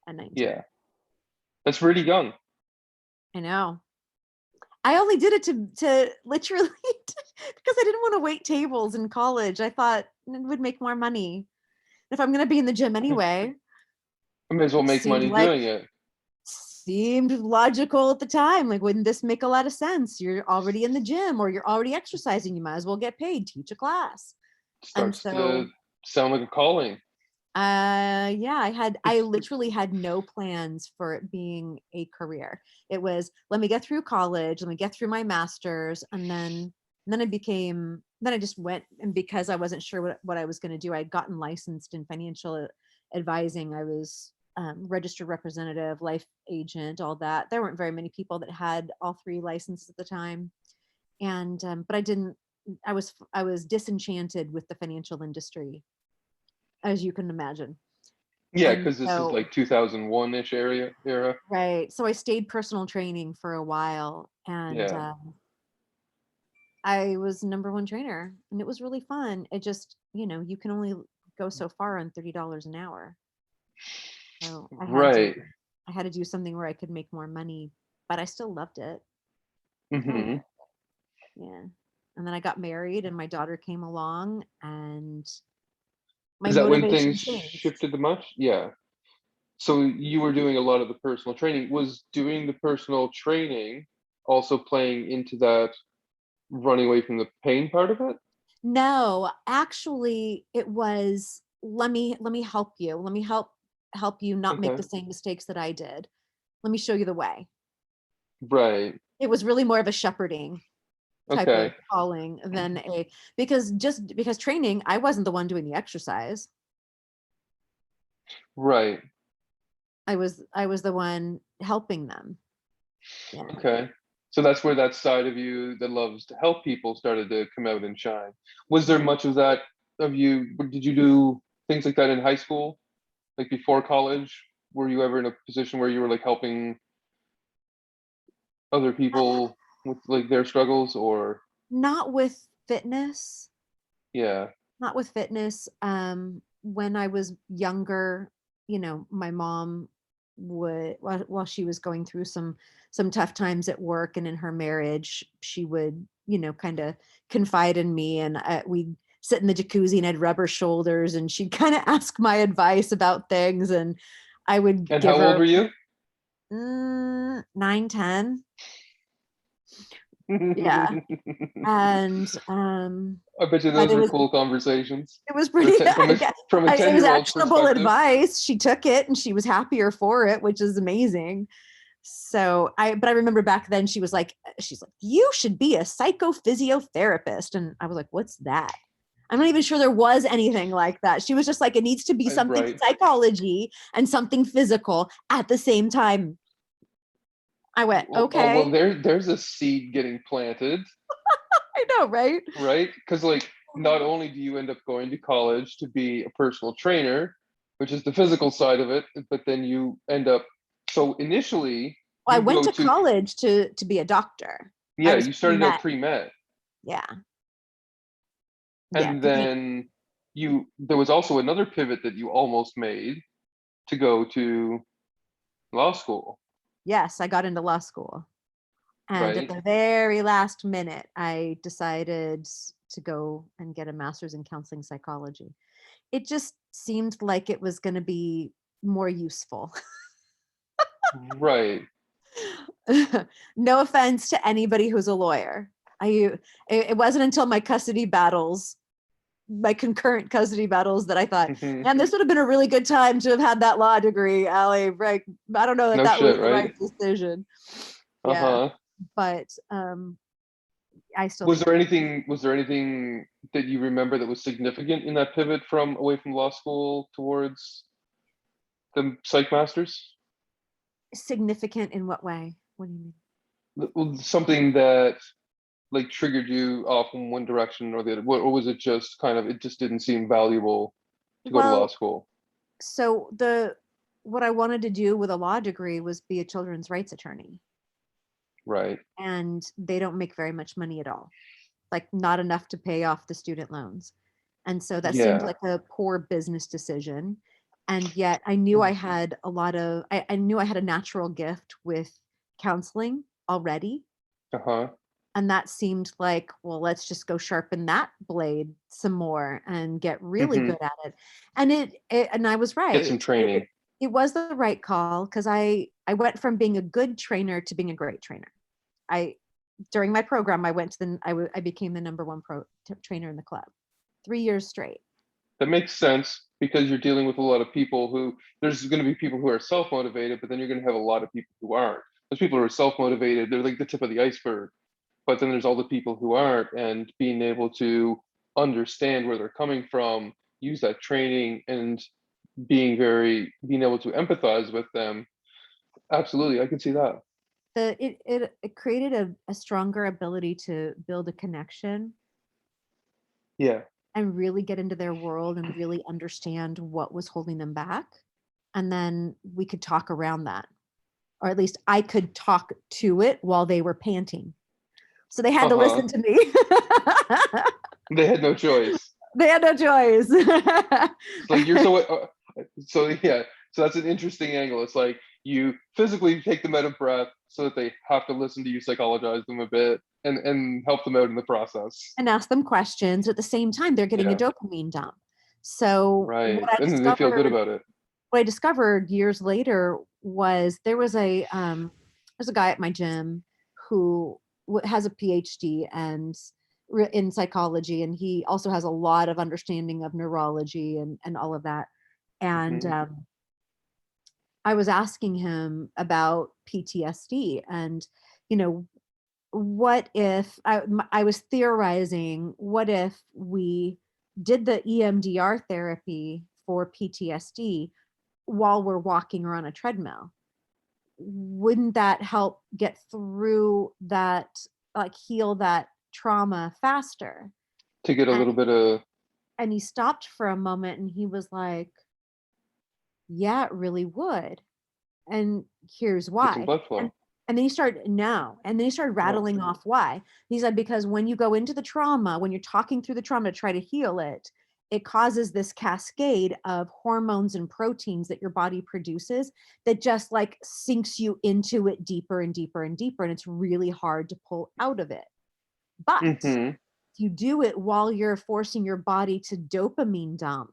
at 19. Yeah. That's really young. I know. I only did it to literally because I didn't want to wait tables in college. I thought it would make more money if I'm going to be in the gym anyway. I may as well make Seemed money like doing it. seemed logical at the time. Like, wouldn't this make a lot of sense? You're already in the gym or you're already exercising. You might as well get paid, teach a class. And Starts to so, sound like a calling. yeah, I literally had no plans for it being a career. It was, let me get through college, let me get through my master's, and then I just went. And because I wasn't sure what I was going to do, I'd gotten licensed in financial advising. I was registered representative, life agent, all that. There weren't very many people that had all three licenses at the time. And but I was disenchanted with the financial industry, as you can imagine. Yeah, And because this is so, like 2001-ish era. right. So I stayed personal training for a while, and Yeah. I was number one trainer, and it was really fun. It just, you can only go so far on $30 an hour. So Right. I had to do something where I could make more money, but I still loved it. Really Hmm. loved it. Yeah. And then I got married, and my daughter came along, and my Is that when things motivation changed. shifted much? Yeah. So you were doing a lot of the personal training. Was doing the personal training also playing into that running away from the pain part of it? No, actually, it was, let me help you. Let me help you not make the Okay. same mistakes that I did. Let me show you the way. Right. It was really more of a shepherding type of Okay. calling than because training, I wasn't the one doing the exercise. Right. I was the one helping them. Yeah. Okay. So that's where that side of you that loves to help people started to come out and shine. Was there much of that of you? Did you do things like that in high school? Like before college? Were you ever in a position where you were like helping other people with like their struggles or Not with fitness. yeah. Not with fitness. When I was younger, my mom would, while she was going through some tough times at work and in her marriage, she would, kind of confide in me, and we'd sit in the jacuzzi and I'd rub her shoulders, and she'd kind of ask my advice about things, and I would And give how old her were you? 9, 10. Yeah. And I bet you but those were cool conversations it was for a pretty from a it was 10-year-old's actionable perspective. advice. She took it and she was happier for it, which is amazing. So but I remember back then she's like, you should be a psychophysiotherapist. And I was like, what's that? I'm not even sure there was anything like that. She was just like, it needs to be something Right. psychology and something physical at the same time. I went, Well, okay. there's a seed getting planted, I know, right? right? Because like not only do you end up going to college to be a personal trainer, which is the physical side of it, but then you end up, so initially Well, I you went go to to, college to be a doctor. I yeah, was you started out pre-med. pre-med, Yeah. Yeah. and then there was also another pivot that you almost made to go to law school, Yes, I got into law school. And at right? the very last minute, I decided to go and get a master's in counseling psychology. It just seemed like it was going to be more useful. Right. No offense to anybody who's a lawyer. It wasn't until my custody battles, my concurrent custody battles, that I thought, Hmm. man, this would have been a really good time to have had that law degree, Alli. Right? I don't know that No that was shit, the right? right decision. Yeah, Uh-huh. but I still Was think there anything that you remember that was significant in that pivot from away from law school towards the psych masters? significant in what way? What do you mean? Something that like triggered you off in one direction or the other, or was it just kind of, it just didn't seem valuable to go to law Well, school? so what I wanted to do with a law degree was be a children's rights attorney, Right. and they don't make very much money at all, like not enough to pay off the student loans. And so that seemed Yeah. like a poor business decision. And yet I knew I had I knew I had a natural gift with counseling already. Uh-huh. And that seemed like, well, let's just go sharpen that blade some more and get really Hmm. good at it. And and I was Get some right. training. It was the right call, because I went from being a good trainer to being a great trainer. I During my program, I went to I became the number one trainer in the club 3 years straight. That makes sense because you're dealing with a lot of people who, there's going to be people who are self-motivated, but then you're going to have a lot of people who aren't. Those people who are self-motivated, they're like the tip of the iceberg. But then there's all the people who aren't, and being able to understand where they're coming from, use that training, and being able to empathize with them. Absolutely, I can see that. It created a stronger ability to build a connection Yeah. and really get into their world and really understand what was holding them back. And then we could talk around that, or at least I could talk to it while they were panting. So they had to Uh-huh. listen to me. They had no choice. They had no choice. It's like you're so yeah. So that's an interesting angle. It's like you physically take them out of breath so that they have to listen to you psychologize them a bit and help them out in the process. And ask them questions. At the same time, they're getting a Yeah. dopamine dump. So Right. And then they feel good about it. what I discovered years later was there's a guy at my gym who has a PhD and in psychology, and he also has a lot of understanding of neurology and all of that. And Hmm. I was asking him about PTSD, and you know, what if I was theorizing, what if we did the EMDR therapy for PTSD while we're walking or on a treadmill? Wouldn't that help get through that, like heal that trauma faster? To get a And little bit of, he stopped for a moment and he was like, yeah, it really would. And here's get some why. blood And flow. and then he started no, and then he started No. rattling off why. He said, because when you go into the trauma, when you're talking through the trauma to try to heal it, it causes this cascade of hormones and proteins that your body produces that just like sinks you into it deeper and deeper and deeper. And it's really hard to pull out of it. But Hmm. if you do it while you're forcing your body to dopamine dump,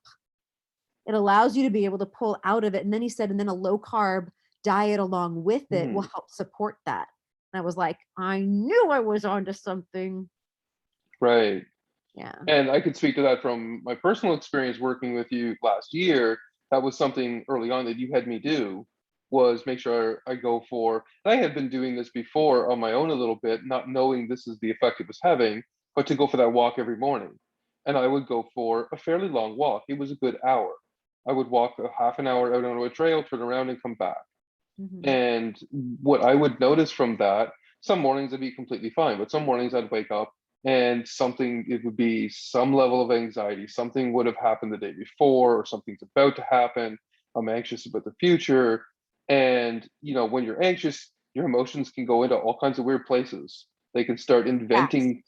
it allows you to be able to pull out of it. And then he said, and then a low carb diet along with it will Hmm. help support that. And I was like, I knew I was onto something. Right. Yeah. And I could speak to that from my personal experience working with you last year. That was something early on that you had me do, was make sure I go for, and I had been doing this before on my own a little bit, not knowing this is the effect it was having, but to go for that walk every morning. And I would go for a fairly long walk. It was a good hour. I would walk a half an hour out onto a trail, turn around and come back. Hmm. And what I would notice from that, some mornings I'd be completely fine, but some mornings I'd wake up and something, it would be some level of anxiety. Something would have happened the day before, or something's about to happen. I'm anxious about the future. And, when you're anxious, your emotions can go into all kinds of weird places. They can start Yes. inventing,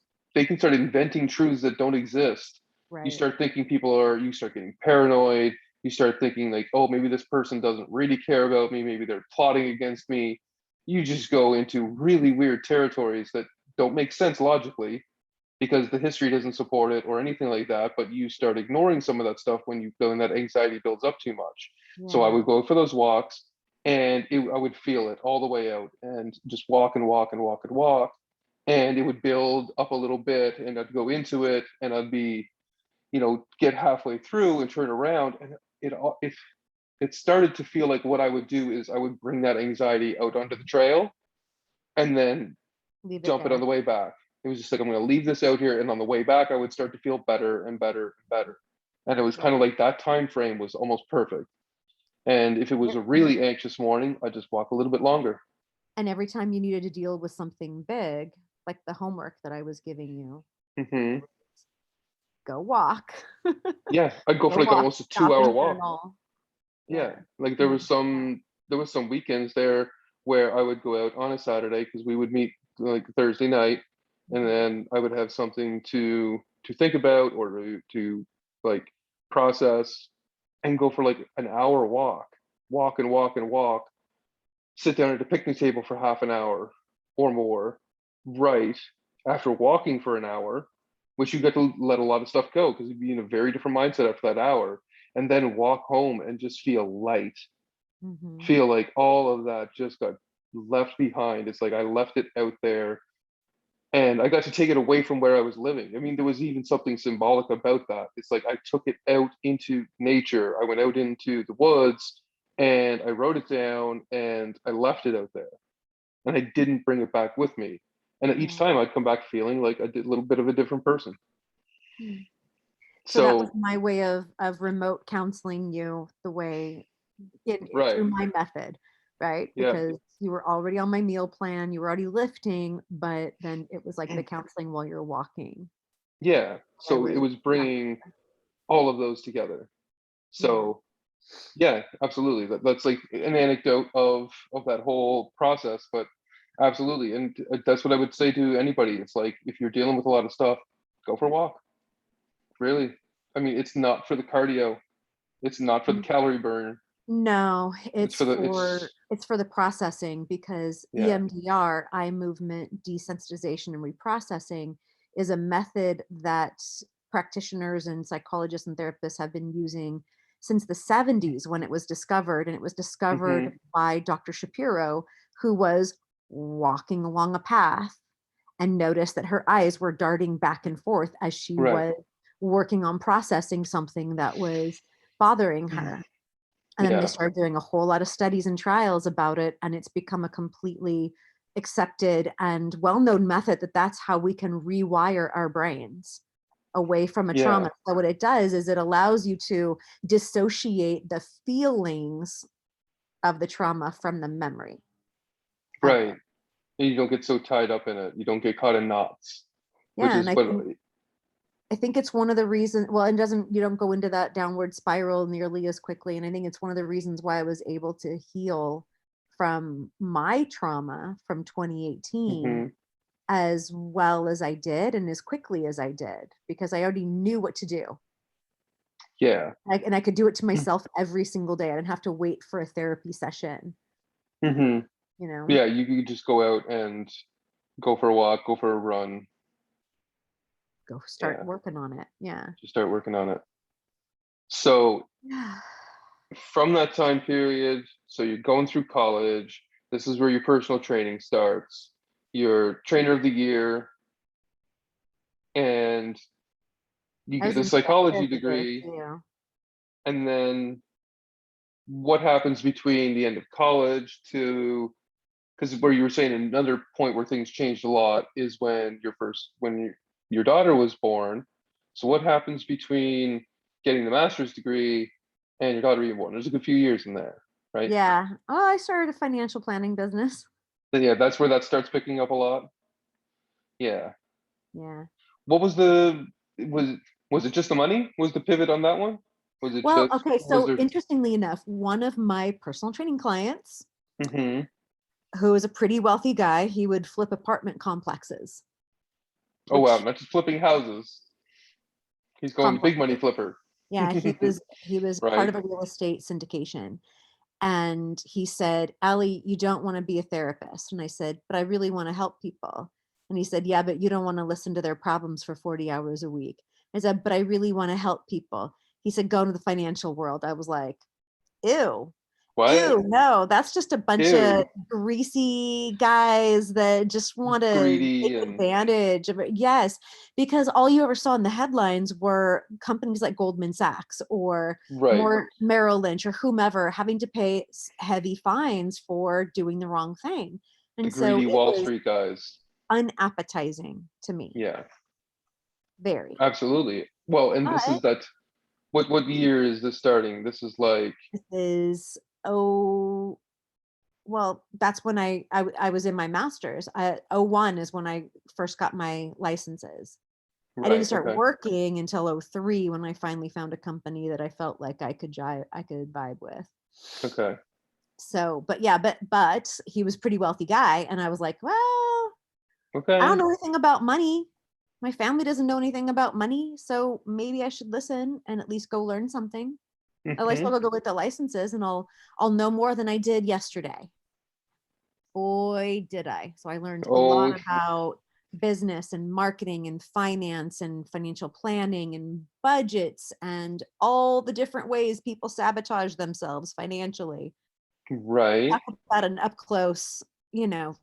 truths that don't exist. You Right. start thinking you start getting paranoid. You start thinking like, oh, maybe this person doesn't really care about me. Maybe they're plotting against me. You just go into really weird territories that don't make sense logically, because the history doesn't support it or anything like that. But you start ignoring some of that stuff when that anxiety builds up too much. So I Yeah. would go for those walks, and I would feel it all the way out, and just walk and walk and walk and walk. And it would build up a little bit, and I'd go into it, and I'd be, get halfway through and turn around, and it started to feel like what I would do is I would bring that anxiety out onto the trail and then Leave it dump it on there. the way back. It was just like, I'm going to leave this out here, and on the way back I would start to feel better and better and better. And it was kind of Right. like that time frame was almost perfect. And if it was a really anxious morning, I'd just walk a little bit longer. And every time you needed to deal with something big, like the homework that I was giving you, Hmm. go walk. Yeah, I'd go Go for like walk, almost a stop 2 hour and walk. journal. Yeah, Yeah. like And then come back. there was some weekends there where I would go out on a Saturday, because we would meet like Thursday night, and Mhm. then I would have something to think about, or to like process, and go for like an hour walk, walk and walk and walk, sit down at a picnic table for half an hour or more, right after walking for an hour, which you get to let a lot of stuff go because you'd be in a very different mindset after that hour, and then walk home and just feel light, Mhm. feel like all of that just got left behind. It's like I left it out there, and I got to take it away from where I was living. I mean, there was even something symbolic about that. It's like I took it out into nature. I went out into the woods, and I wrote it down, and I left it out there, and I didn't bring it back with me. And each Yeah. time I'd come back feeling like a little bit of a different person. Mm. So that was So, my way of remote counseling you the way right. through my method, right? Yeah. Because you were already on my meal plan, you were already lifting, but then it was like the counseling while you're walking. Yeah. I So it was was yeah, bringing all of those together. yeah. So, yeah, absolutely. That's like an anecdote of that whole process, but absolutely. And that's what I would say to anybody. It's like, if you're dealing with a lot of stuff, go for a walk. Really. I mean, it's not for the cardio. It's not for the N- calorie burn. No, It's for the it's it's for the processing because yeah. EMDR, eye movement desensitization and reprocessing, is a method that practitioners and psychologists and therapists have been using since the 70s when it was discovered, and it was discovered Hmm. by Dr. Shapiro, who was walking along a path and noticed that her eyes were darting back and forth as she Right. was working on processing something that was bothering her. And then they Yeah. started doing a whole lot of studies and trials about it, and it's become a completely accepted and well-known method that that's how we can rewire our brains away from a Yeah. trauma. So what it does is it allows you to dissociate the feelings of the trauma from the memory of Right. it. And you don't get so tied up in it. You don't get caught in knots, which Yeah, is and what. I think it's one of the reasons, well, it doesn't, you don't go into that downward spiral nearly as quickly. And I think it's one of the reasons why I was able to heal from my trauma from 2018 Hmm. as well as I did and as quickly as I did, because I already knew what to do. Yeah. And I could do it to myself every single day. I didn't have to wait for a therapy session, Hmm. you know? Yeah. You just go out and go for a walk, go for a run. Go start Yeah. working on it. Yeah. Just start working on it. So Yeah. from that time period, so you're going through college. This is where your personal training starts. You're trainer of the year, and you I get was a in therapy psychology of the year degree. too. And then what happens between the end of college to, because where you were saying another point where things changed a lot is when your daughter was born. So what happens between getting the master's degree and your daughter being born? There's a good few years in there, right? Yeah. Oh, I started a financial planning business. Then yeah, that's where that starts picking up a lot. Yeah. Yeah. what was was it just the money? Was the pivot on that one? Was it Well, just okay, was so there? interestingly enough, one of my personal training clients, Hmm. who is a pretty wealthy guy, he would flip apartment complexes, Oh wow, which not just flipping houses. He's going big money complexes. flipper. Yeah, he was part Right. of a real estate syndication. And he said, Alli, you don't want to be a therapist. And I said, but I really want to help people. And he said, yeah, but you don't want to listen to their problems for 40 hours a week. I said, but I really want to help people. He said, go into the financial world. I was like, ew. What? Ew, no, that's just a bunch of Ew. greasy guys that just want to take Greedy and advantage of it. Yes, because all you ever saw in the headlines were companies like Goldman Sachs or right. more Merrill Lynch or whomever having to pay heavy fines for doing the wrong thing. The And so greedy it Wall was Street guys. unappetizing to me, Yeah, very. absolutely. Well, and this is But that. What year is this starting? This is like this is, oh, well, that's when I was in my master's. '01 is when I first got my licenses. I didn't right. start Okay. working until '03 when I finally found a company that I felt like I could vibe with. Okay. So, but yeah, but he was a pretty wealthy guy, and I was like, well, I don't Okay. know anything about money. My family doesn't know anything about money, so maybe I should listen and at least go learn something. At least Hmm. I'll go get the licenses, and I'll know more than I did yesterday. Boy, did I. So I learned a lot Oh, about business and marketing and finance and financial planning and budgets and all the different ways people sabotage themselves financially. right. Talk about an up close, you know,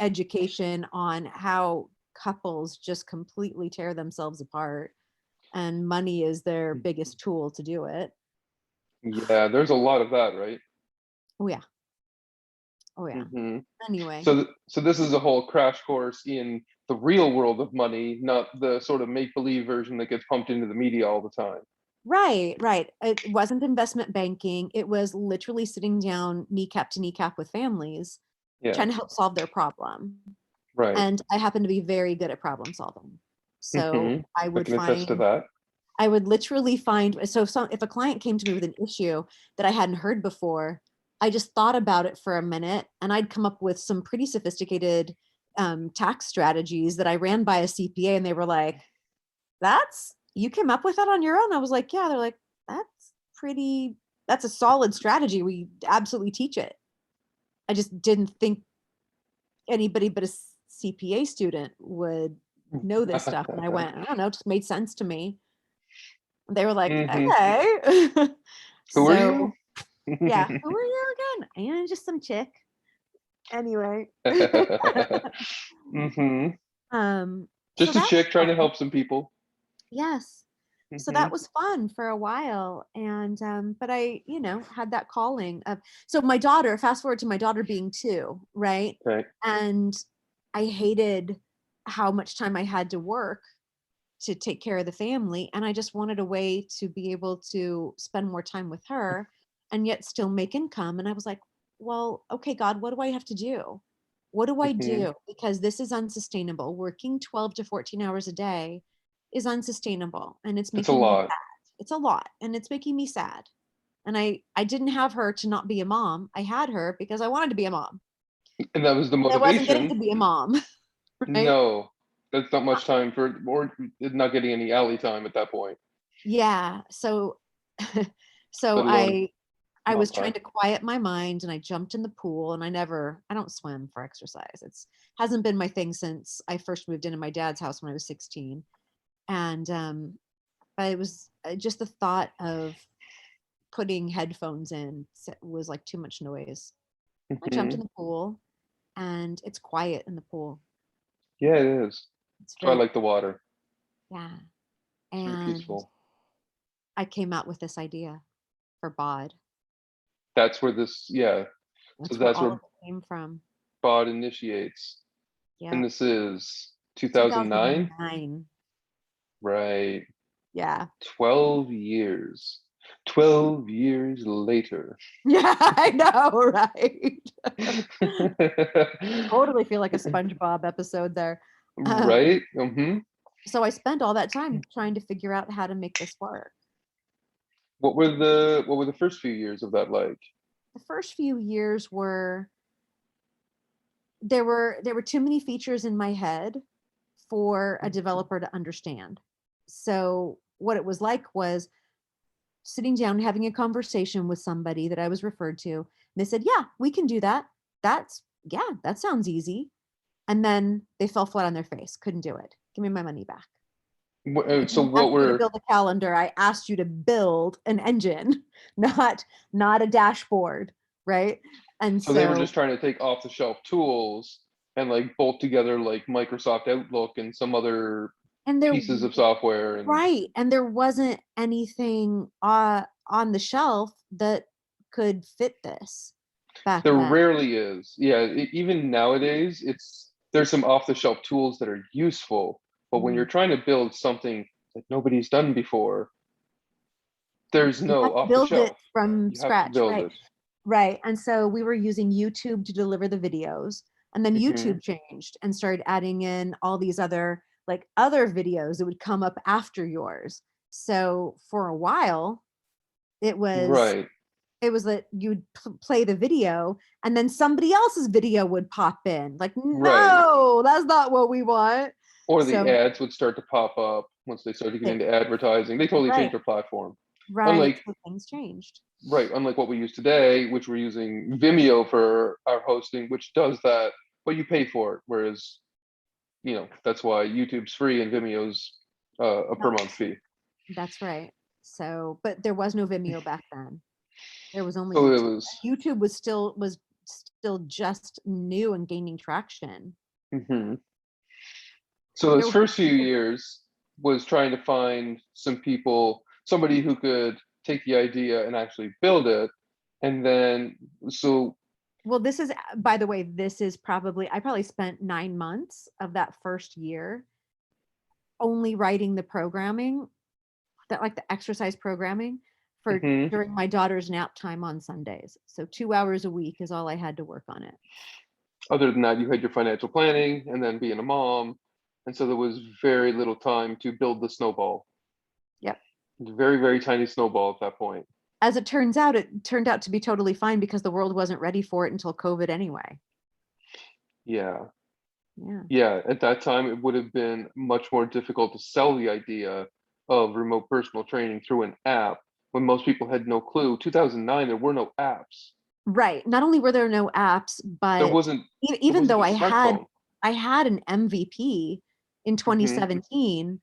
education on how couples just completely tear themselves apart and money is their biggest tool to do it. Yeah, there's a lot of that, right? Oh yeah. Oh yeah. Hmm. Anyway. So this is a whole crash course in the real world of money, not the sort of make believe version that gets pumped into the media all the time. Right, right. It wasn't investment banking. It was literally sitting down kneecap to kneecap with families, Yeah. trying to help solve their problem. Right. And I happen to be very good at problem solving. So Hmm. I can attest to that. I would literally find, so if a client came to me with an issue that I hadn't heard before, I just thought about it for a minute and I'd come up with some pretty sophisticated tax strategies that I ran by a CPA and they were like, that's you came up with that on your own? I was like, yeah. They're like, that's pretty that's a solid strategy. We absolutely teach it. I just didn't think anybody but a CPA student would know this stuff. And I went, I don't know, it just made sense to me. They were like, Hmm. okay. Who are you? So yeah, who are you again? Just some chick. Anyway. Hmm. So Just a that was chick trying to fun. help some people. Yes. So Hmm. that was fun for a while. And but I, had that calling of so my daughter, fast forward to my daughter being 2, right? Okay. And I hated how much time I had to work to take care of the family. And I just wanted a way to be able to spend more time with her and yet still make income. And I was like, well, okay, God, what do I have to do? What do I Hmm. do? Because this is unsustainable. Working 12 to 14 hours a day is unsustainable and it's It's a making me lot. sad. It's a lot and it's making me sad. And I didn't have her to not be a mom. I had her because I wanted to be a mom. And that was the I wasn't getting motivation. to be a mom, right? No, that's not much time for, or not getting any alley time at that point, Yeah. So so let alone I mom was trying time. to quiet my mind and I jumped in the pool and I don't swim for exercise. It's hasn't been my thing since I first moved into my dad's house when I was 16. And but it was just the thought of putting headphones in was like too much noise. I jumped Hmm. in the pool and it's quiet in the pool. Yeah, it is. It's So I very like the water. yeah. It's very And peaceful. I came out with this idea for BOD. That's where this, yeah. So That's where that's all where of it came from. BOD initiates. And Yeah. this is 2009, 2009. right? Yeah. 12 years. 12 years later. Yeah, I know, right? Totally feel like a SpongeBob episode there. Um, Right? Hmm. So I spent all that time trying to figure out how to make this work. What were the first few years of that like? The first few years were there were too many features in my head for a developer to understand. So what it was like was sitting down, having a conversation with somebody that I was referred to. And they said, yeah, we can do that. That sounds easy. And then they fell flat on their face, couldn't do it. Give me my money back. I So didn't what ask you to were build a calendar. I asked you to build an engine, not a dashboard, right? And so they were just so, trying to take off the shelf tools and like bolt together like Microsoft Outlook and some other and there, pieces of software, and right, and there wasn't anything on the shelf that could fit this back there then. rarely is. Yeah, even nowadays, there's some off-the-shelf tools that are useful, but when you're Mhm. trying to build something that nobody's done before, there's You have no to off the build it shelf. from You have to scratch, build right? it. Right. And so we were using YouTube to deliver the videos, and then Hmm. YouTube changed and started adding in all these other videos that would come up after yours. So for a while, it was Right, it was that you'd play the video and then somebody else's video would pop in. Like, right. no, that's not what we want. Or the So ads would start to pop up once they started getting right, into advertising. They totally right, changed their platform. right. Unlike So things changed. Right, unlike what we use today, which we're using Vimeo for our hosting, which does that, but you pay for it. Whereas, that's why YouTube's free and Vimeo's a per month fee. That's right. So, but there was no Vimeo back then. There was only So it YouTube. was. YouTube was still just new and gaining traction. Mhm. So There those were first few people, years was trying to find somebody who could take the idea and actually build it. And then, so, well, this is, by the way, this is I probably spent 9 months of that first year only writing the programming, that like the exercise programming for mhm. during my daughter's nap time on Sundays. So 2 hours a week is all I had to work on it. Other than that, you had your financial planning and then being a mom. And so there was very little time to build the snowball. Yep. Very, very tiny snowball at that point. As it turned out to be totally fine because the world wasn't ready for it until COVID anyway. Yeah. Yeah. Yeah. At that time, it would have been much more difficult to sell the idea of remote personal training through an app when most people had no clue. 2009, there were no apps. Right. Not only were there no apps, There but wasn't there even wasn't though a I smartphone. had an MVP in Hmm. 2017,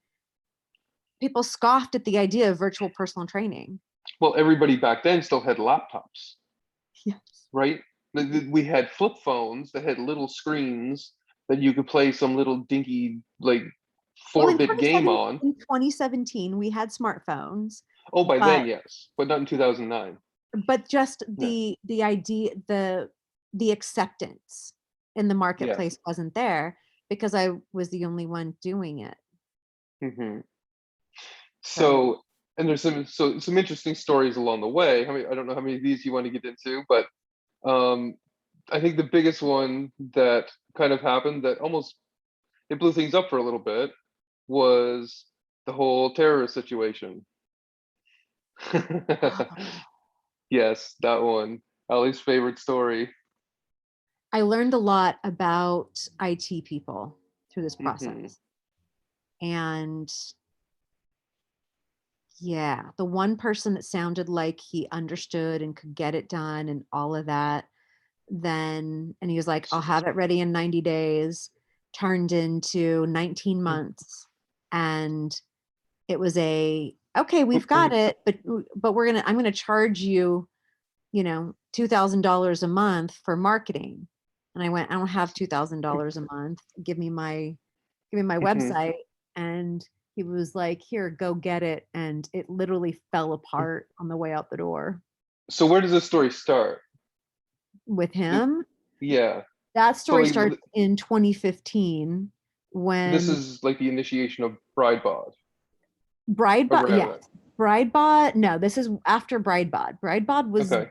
people scoffed at the idea of virtual personal training. Well, everybody back then still had laptops, Yes. right? We had flip phones that had little screens that you could play some little dinky like Well, 4-bit game on. in 2017, we had smartphones, Oh, by then, but yes, but not in 2009. just No. the idea, the acceptance in the Yes. marketplace wasn't there because I was the only one doing it. Hmm. So So, and there's some interesting stories along the way. I don't know how many of these you want to get into, but um, I think the biggest one that kind of happened that almost it blew things up for a little bit was the whole terrorist situation. Yes, that one. Ali's favorite story. I learned a lot about IT people through this Hmm. process. And yeah, the one person that sounded like he understood and could get it done and all of that, and he was like, I'll have it ready in 90 days, turned into 19 months. And it was okay, we've got it, but I'm gonna charge you, $2,000 a month for marketing. And I went, I don't have $2,000 a month. Give me my website. And he was like, here, go get it. And it literally fell apart on the way out the door So where does this story start? with Th- him. Yeah. That So story like starts in 2015 this when is like the initiation of BrideBot BrideBot, around yes. that. BrideBot, no, this is after BrideBot. BrideBot Okay.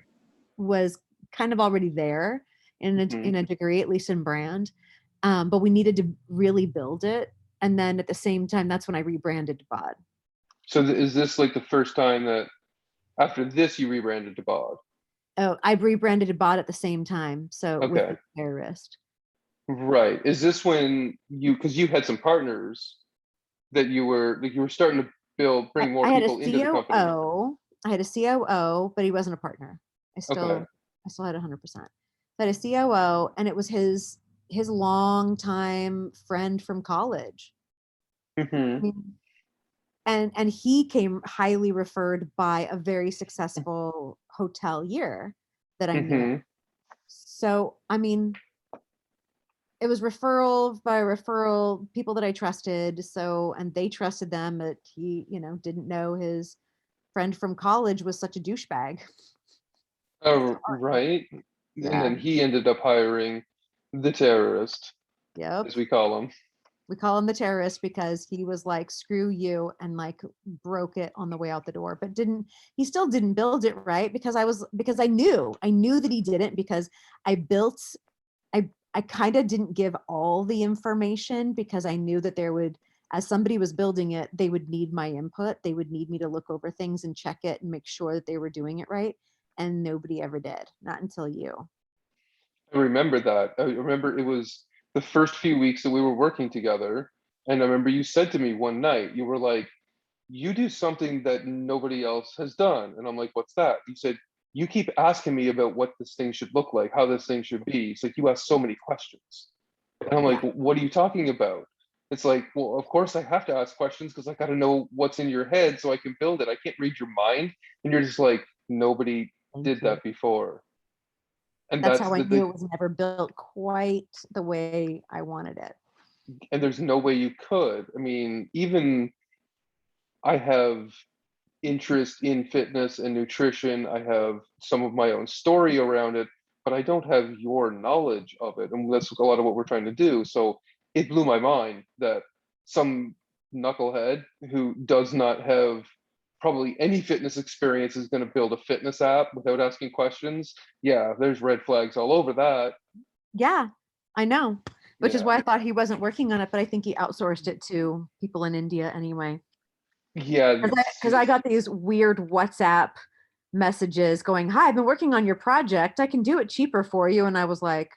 was kind of already there in Hmm. a degree, at least in brand. But we needed to really build it. And then at the same time, that's when I rebranded to BOD. So is this like the first time that after this you rebranded to BOD? Oh, I rebranded to BOD at the same time. So with Okay. the terrorist. Right. Is this when because you had some partners that you were starting to bring more I had a people into the company? COO. I had a COO, but he wasn't a partner. I Okay. still had 100%. I had a COO, and it was his longtime friend from college. I Mm-hmm. mean, and he came highly referred by a very successful hotelier that I knew. Mm-hmm. So, I mean, it was referral by referral, people that I trusted. So, and they trusted them, but he, didn't know his friend from college was such a douchebag. Oh, right. And Yeah. then he ended up hiring the terrorist, Yep. as we call him. We call him the terrorist because he was like, screw you, and like broke it on the way out the door, but he still didn't build it right because I knew that he didn't because I built, I kind of didn't give all the information because I knew that as somebody was building it, they would need my input. They would need me to look over things and check it and make sure that they were doing it right. And nobody ever did, not until you. I remember that. I remember it was the first few weeks that we were working together. And I remember you said to me one night, you were like, you do something that nobody else has done. And I'm like, what's that? You said, you keep asking me about what this thing should look like, how this thing should be. It's like, you ask so many questions. And I'm Yeah. like, what are you talking about? It's like, well, of course I have to ask questions because I got to know what's in your head so I can build it. I can't read your mind. And you're just like, nobody Thank did you. that before. And That's that's how I the knew it was never built quite the way I wanted it. and there's no way you could. I mean, even I have interest in fitness and nutrition. I have some of my own story around it, but I don't have your knowledge of it. And that's a lot of what we're trying to do. So it blew my mind that some knucklehead who does not have probably any fitness experience is going to build a fitness app without asking questions. Yeah, there's red flags all over that. Yeah, I know, which is Yeah. why I thought he wasn't working on it, but I think he outsourced it to people in India anyway. Yeah. Because I got these weird WhatsApp messages going, "Hi, I've been working on your project. I can do it cheaper for you." And I was like,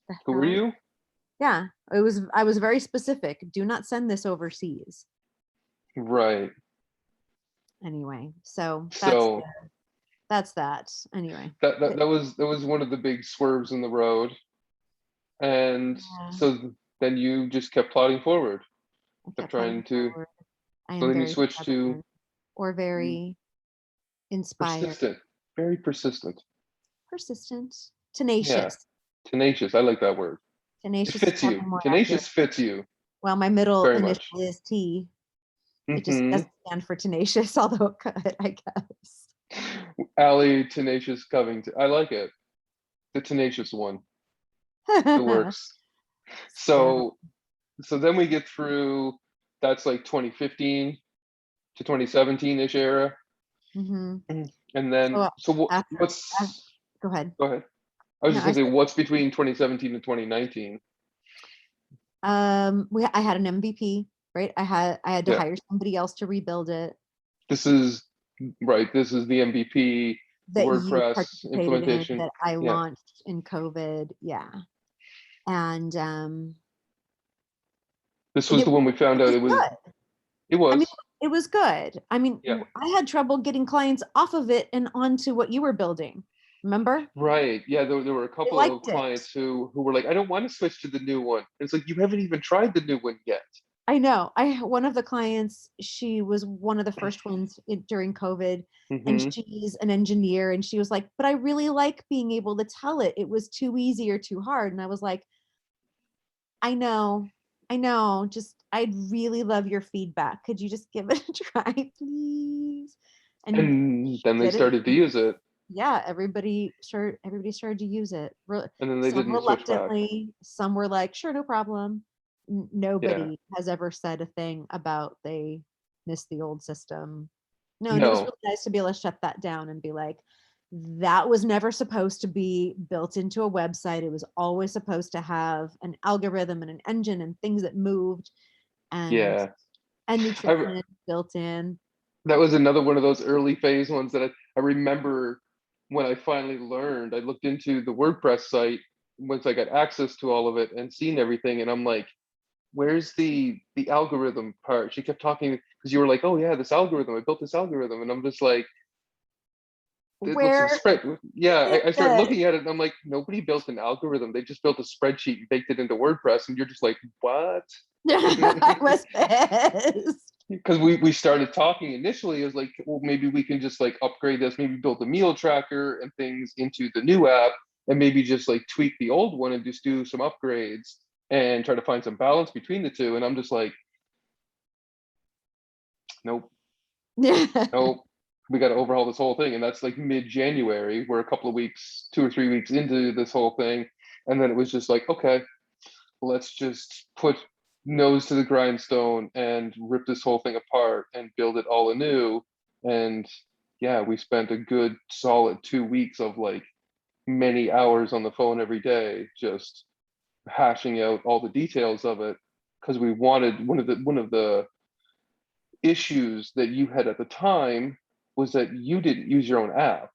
"The Who are hell?" you? Yeah, I was very specific. Do not send this overseas. Right. Anyway, so So that's that. Anyway, that was one of the big swerves in the road. And yeah, so then you just kept plodding forward, I kept kept plodding trying to. forward. I So am then you very switched to stubborn or very inspired, persistent, very persistent. persistent, Yeah, tenacious. tenacious. I like that word. It Tenacious is fits you. probably more accurate. Tenacious fits you Well, my middle very much. initial is T. It just Hmm. doesn't stand for tenacious, although it could, I guess. Alli, tenacious Covington. I like it. The tenacious one. It works. Stubborn. So then we get through. That's like 2015 to 2017-ish era. Hmm. And then, So so after, what's, go ahead. go ahead. I was No, just I gonna say, said, what's between 2017 and 2019? I had an MVP, right? I had to Yeah, hire somebody else to rebuild it this is right. This is the MVP, the that you WordPress participated in, implementation. that I Yeah, launched in COVID. Yeah. And this and was the one we found it out was it was. good. It I mean, was. it was good. I mean, Yeah, I had trouble getting clients off of it and onto what you were building. Remember? right. Yeah, there were a They couple of liked it. clients who were like, I don't want to switch to the new one. And it's like you haven't even tried the new one yet. I know. One of the clients, she was one of the first ones during COVID, and Hmm. she's an engineer, and she was like, "But I really like being able to tell it. It was too easy or too hard." And I was like, "I know. I know. Just I'd really love your feedback. Could you just give it a try, please?" And And then she they did it. started to use it, Yeah, everybody started to use it. and then they Some didn't switch back. reluctantly, some were like, "Sure, no problem." Yeah. Nobody has ever said a thing about they miss the old system. No, and it was No. really nice to be able to shut that down and be like, that was never supposed to be built into a website. It was always supposed to have an algorithm and an engine and things that moved. and Yeah. nutrition I, is built in. that was another one of those early phase ones that I remember when I finally learned. I looked into the WordPress site once I got access to all of it and seen everything, and I'm like, where's the algorithm part? She kept talking because you were like, oh yeah, this algorithm, I built this algorithm, and I'm just like, it looks like a Where spread. Yeah, is I started it? looking at it and I'm like, nobody built an algorithm. They just built a spreadsheet and baked it into WordPress, and you're just like, what? I was pissed. Because we started talking initially, it was like, well, maybe we can just like upgrade this, maybe build a meal tracker and things into the new app, and maybe just like tweak the old one and just do some upgrades and try to find some balance between the two. And I'm just like, nope, nope, we got to overhaul this whole thing. And that's like mid-January. We're a couple of weeks, 2 or 3 weeks into this whole thing. And then it was just like, okay, let's just put nose to the grindstone and rip this whole thing apart and build it all anew. And yeah, we spent a good solid 2 weeks of like many hours on the phone every day, just hashing out all the details of it. Because we wanted one of the issues that you had at the time was that you didn't use your own app.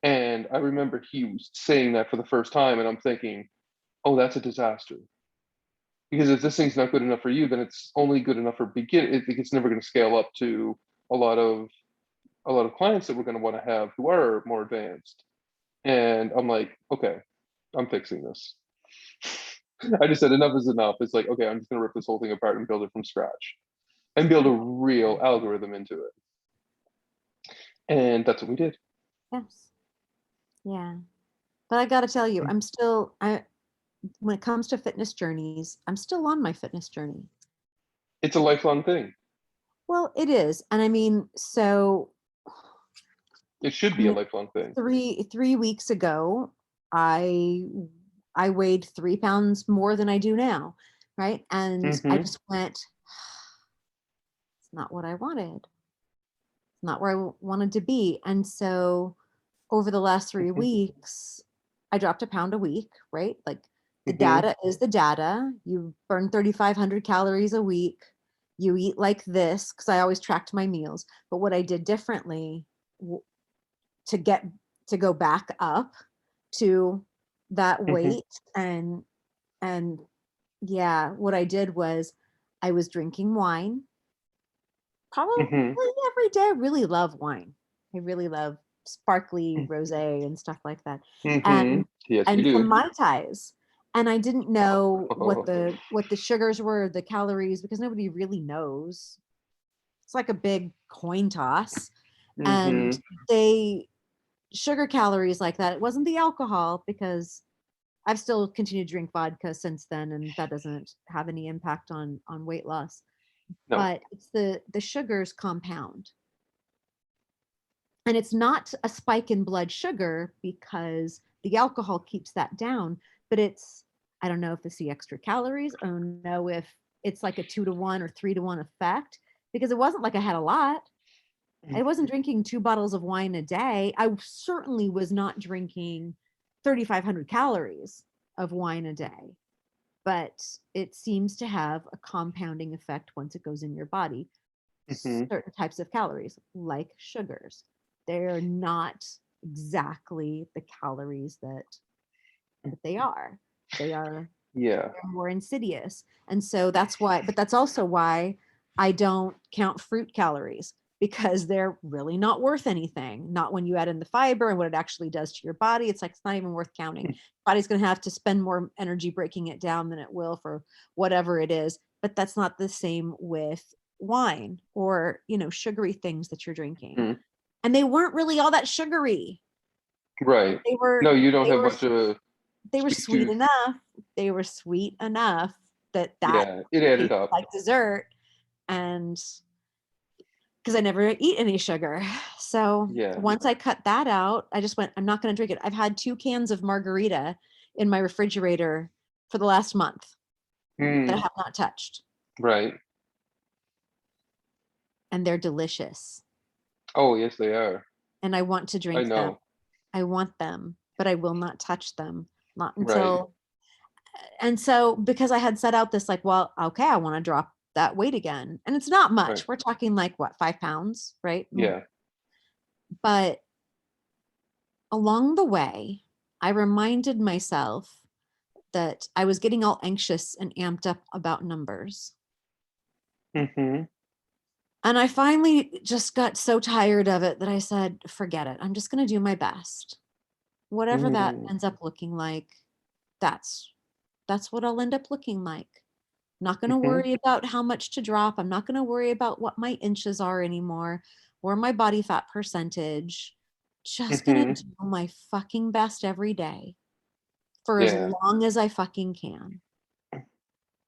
And I remember he was saying that for the first time, and I'm thinking, oh, that's a disaster. Because if this thing's not good enough for you, then it's only good enough for begin. It's never going to scale up to a lot of clients that we're going to want to have who are more advanced. And I'm like, okay, I'm fixing this. I just said enough is enough. It's like, okay, I'm just going to rip this whole thing apart and build it from scratch and build a real algorithm into it. And that's what we did. Yes. Yeah. But I got to tell you, when it comes to fitness journeys, I'm still on my fitness journey. It's a lifelong thing. Well, it is. And I mean, so It should I be a mean, lifelong thing. three weeks ago, I I weighed 3 pounds more than I do now, right? And I Mm-hmm. just went, it's not what I wanted. It's not where I wanted to be. And so over the last three Mm-hmm. weeks, I dropped a pound a week, right? Like the Mm-hmm. data is the data. You burn 3,500 calories a week. You eat like this, because I always tracked my meals. But what I did differently to get to go back up to that Mm-hmm. weight, and yeah, what I did was I was drinking wine probably Mm-hmm. every day. I really love wine. I really love sparkly rosé and stuff like that. Mm-hmm. And Yes, you some do. Mai Tais. And I didn't know Oh. what the sugars were, the calories, because nobody really knows. It's like a big coin toss. And Mm-hmm. they sugar calories like that. It wasn't the alcohol, because I've still continued to drink vodka since then, and that doesn't have any impact on weight loss. No. But it's the sugars compound. And it's not a spike in blood sugar because the alcohol keeps that down, but it's, I don't know if it's the extra calories. I don't know if it's like a 2 to 1 or 3 to 1 effect, because it wasn't like I had a lot. I wasn't drinking 2 bottles of wine a day. I certainly was not drinking 3,500 calories of wine a day, but it seems to have a compounding effect once it goes in your body. Mm-hmm. Certain types of calories, like sugars, they're not exactly the calories that they are. They are Yeah. more insidious. And so that's why, but that's also why I don't count fruit calories, because they're really not worth anything. Not when you add in the fiber and what it actually does to your body. It's like, it's not even worth counting. Body's going to have to spend more energy breaking it down than it will for whatever it is. But that's not the same with wine or, sugary things that you're drinking. Mm-hmm. And they weren't really all that sugary. Right. They were No, you don't they have were much of a they were sweet sweet tooth. enough. They were sweet enough that Yeah, it added tasted up. like dessert, and because I never eat any sugar. So Yeah. once I cut that out, I just went, I'm not going to drink it. I've had 2 cans of margarita in my refrigerator for the last month that I Mm, have not touched, right. and they're delicious. Oh, yes, they are. And I want to I drink them. know. I want them, but I will not touch them. Not Right. until, and so because I had set out this like, well, okay, I want to drop that weight again. And it's not much. Right. We're talking like what, 5 pounds, right? Yeah. But along the way, I reminded myself that I was getting all anxious and amped up about numbers. Mm-hmm. And I finally just got so tired of it that I said, forget it. I'm just going to do my best. Whatever that Mm-hmm. ends up looking like, that's what I'll end up looking like. Not going to worry about how much to drop. I'm not going to worry about what my inches are anymore or my body fat percentage. Just going to Mm-hmm. do my fucking best every day for as Yeah. long as I fucking can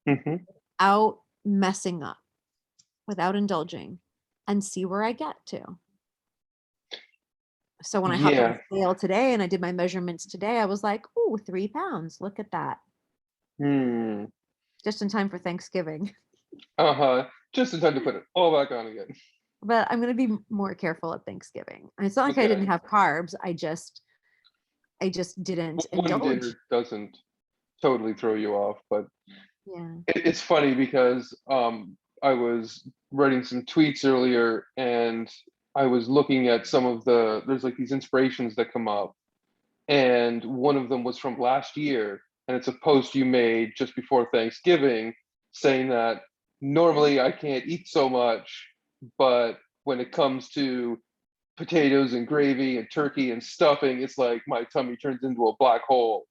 Mm-hmm. without messing up, without indulging, and see where I get to. So when I hopped on the Yeah. scale today and I did my measurements today, I was like, "Ooh, 3 pounds. Look at that." Hmm. Just in time for Thanksgiving. Uh-huh. Just in time to put it all back on again. But I'm going to be more careful at Thanksgiving. It's not like I didn't Okay. have carbs. I just didn't One indulge. dinner doesn't totally throw you off, but Yeah. it's funny because I was writing some tweets earlier and I was looking at some of there's like these inspirations that come up, and one of them was from last year, and it's a post you made just before Thanksgiving saying that normally I can't eat so much, but when it comes to potatoes and gravy and turkey and stuffing, it's like my tummy turns into a black hole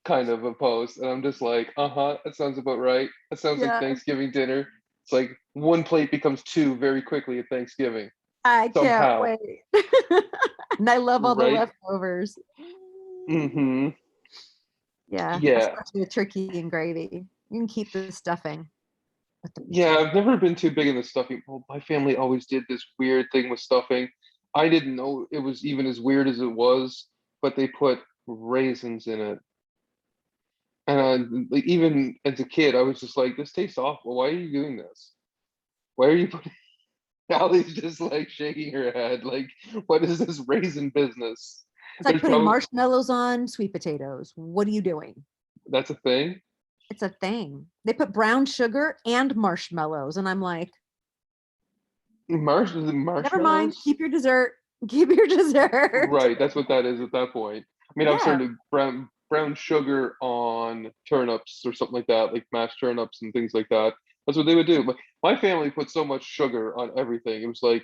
kind of a post. And I'm just like, uh-huh, that sounds about right. That sounds like Yeah. Thanksgiving dinner. It's like one plate becomes two very quickly at Thanksgiving. I can't Somehow. wait. And I love all the Right? leftovers. Mm-hmm. Yeah, Yeah. especially with turkey and gravy. You can keep the stuffing with the Yeah, potato. I've never been too big into stuffing. Well, my family always did this weird thing with stuffing. I didn't know it was even as weird as it was, but they put raisins in it. And like even as a kid, I was just like, this tastes awful. Why are you doing this? Why are you putting Allie's just like shaking her head, like, what is this raisin business? It's like There's putting probably marshmallows on sweet potatoes. What are you doing? that's a thing. It's a thing. They put brown sugar and marshmallows. And I'm like, never mind. Marshmallows? Keep your dessert. Keep your dessert. Right, that's what that is at that point. I mean, I'm Yeah. certain brown sugar on turnips or something like that, like mashed turnips and things like that. That's what they would do. But my family put so much sugar on everything. It was like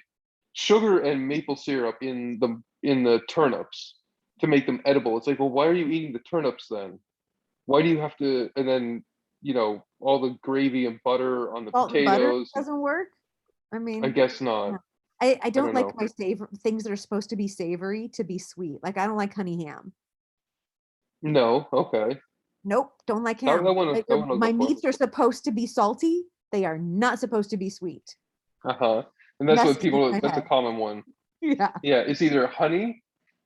sugar and maple syrup in the turnips to make them edible. It's like, well, why are you eating the turnips then? Why do you have to? And then all the gravy and butter on the Salt and butter potatoes. doesn't work. I I mean, guess yeah. not. I I don't don't like know. my things that are supposed to be savory to be sweet. Like I don't like honey ham. No. Okay. Nope, don't like That ham. one Like, that one I'll my go for. meats are supposed to be salty. They are not supposed to be sweet. Uh-huh. And that's what Messes with people, my that's a head. common one. Yeah. Yeah, it's either honey